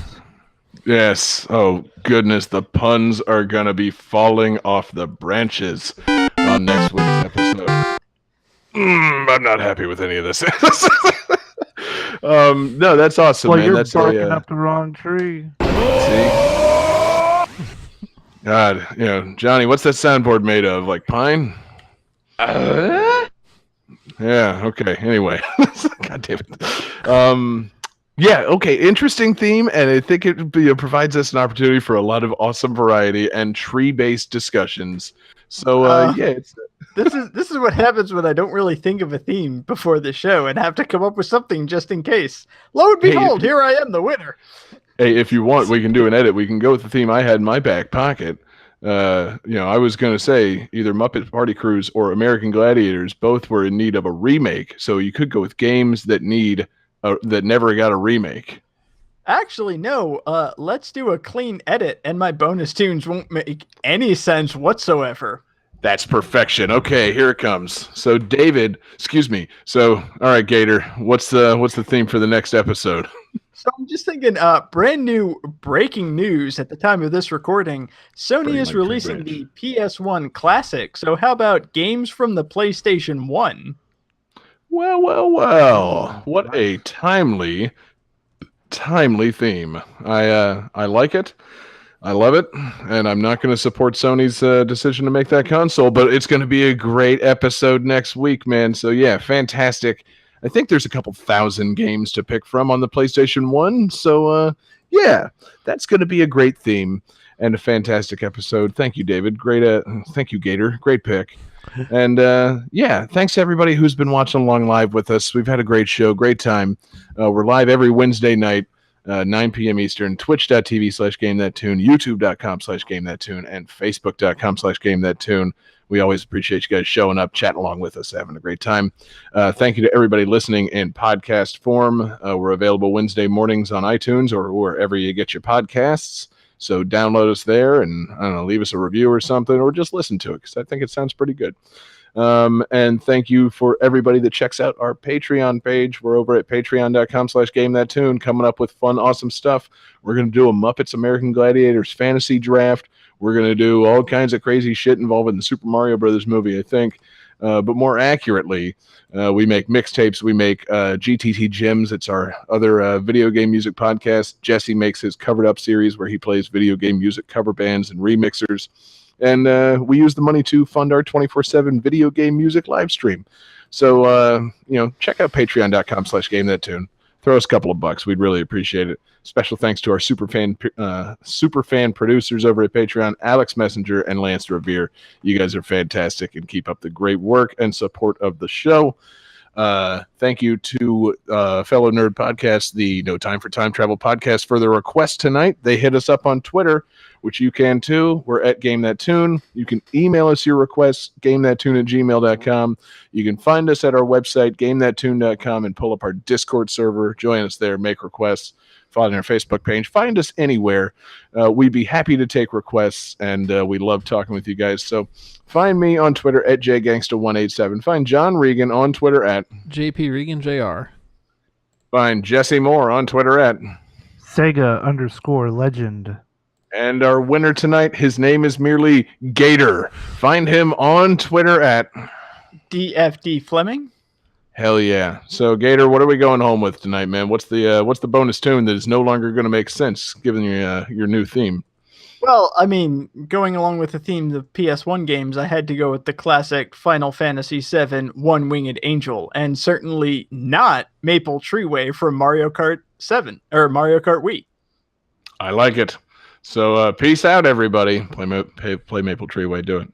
A: Yes. Oh, goodness. The puns are going to be falling off the branches on next week's episode. I'm not happy with any of this. No, that's awesome,
B: Well,
A: man.
B: you're
A: That's
B: barking up the wrong tree.
A: See? God, Johnny, what's that soundboard made of? Like pine? Yeah, okay. Anyway. God damn it. Yeah, okay. Interesting theme, and I think it provides us an opportunity for a lot of awesome variety and tree-based discussions. So, it's
D: This is what happens when I don't really think of a theme before the show and have to come up with something just in case. Lo and behold, here I am, the winner.
A: Hey, if you want, we can do an edit. We can go with the theme I had in my back pocket. I was going to say either Muppet Party Cruise or American Gladiators. Both were in need of a remake, so you could go with games that that never got a remake.
D: Actually, no. Let's do a clean edit, and my bonus tunes won't make any sense whatsoever.
A: That's perfection. Okay, here it comes. So, David, excuse me. So, all right, Gator, what's the theme for the next episode?
D: So I'm just thinking, brand new breaking news at the time of this recording. Sony is releasing the PS1 Classic. So how about games from the PlayStation 1?
A: Well. What a timely theme. I like it. I love it, and I'm not going to support Sony's decision to make that console, but it's going to be a great episode next week, man. So yeah, fantastic. I think there's a couple thousand games to pick from on the PlayStation 1. So yeah, that's going to be a great theme and a fantastic episode. Thank you, David. Great. Thank you, Gator. Great pick. And yeah, thanks to everybody who's been watching along live with us. We've had a great show, great time. We're live every Wednesday night. 9 p.m. Eastern, twitch.tv/GameThatTune, youtube.com/GameThatTune, and facebook.com/GameThatTune. We always appreciate you guys showing up, chatting along with us, having a great time. Thank you to everybody listening in podcast form. We're available Wednesday mornings on iTunes or wherever you get your podcasts. So download us there and, I don't know, leave us a review or something, or just listen to it because I think it sounds pretty good. And thank you for everybody that checks out our Patreon page. We're over at patreon.com/GameThatTune, coming up with fun, awesome stuff. We're going to do a Muppets American Gladiators fantasy draft. We're going to do all kinds of crazy shit involving the Super Mario Brothers movie, I think. But more accurately, we make mixtapes. We make GTT Gems. It's our other video game music podcast. Jesse makes his Covered Up series where he plays video game music cover bands and remixers. And we use the money to fund our 24/7 video game music live stream. So, check out patreon.com/GameThatTune. Throw us a couple of bucks. We'd really appreciate it. Special thanks to our super fan producers over at Patreon, Alex Messenger and Lance Revere. You guys are fantastic and keep up the great work and support of the show. Thank you to fellow nerd podcast, the No Time for Time Travel podcast, for the request tonight. They hit us up on Twitter, which you can too. We're at GameThatTune. You can email us your requests, gamethattune@gmail.com. You can find us at our website, gamethattune.com, and pull up our Discord server. Join us there, make requests, find our Facebook page. Find us anywhere. We'd be happy to take requests, and we love talking with you guys. So find me on Twitter at jgangsta187. Find John Regan on Twitter at
C: JP Regan JR.
A: Find Jesse Moore on Twitter at
B: Sega_legend.
A: And our winner tonight, his name is merely Gator. Find him on Twitter at
D: DFD Fleming.
A: Hell yeah. So Gator, what are we going home with tonight, man? What's the bonus tune that is no longer going to make sense given your new theme?
D: Well, I mean, going along with the theme of PS1 games, I had to go with the classic Final Fantasy VII One Winged Angel, and certainly not Maple Treeway from Mario Kart 7 or Mario Kart Wii.
A: I like it. So peace out, everybody. Play Maple Treeway. Do it.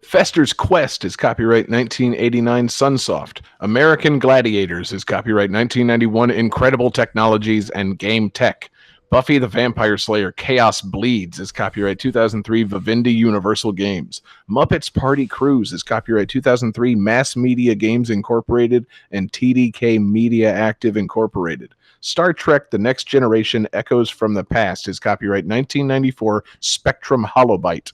A: Fester's Quest is copyright 1989 Sunsoft. American Gladiators is copyright 1991 Incredible Technologies and Game Tech. Buffy the Vampire Slayer Chaos Bleeds is copyright 2003 Vivendi Universal Games. Muppets Party Cruise is copyright 2003 Mass Media Games Incorporated and TDK Media Active Incorporated. Star Trek The Next Generation Echoes from the Past is copyright 1994 Spectrum Holobyte.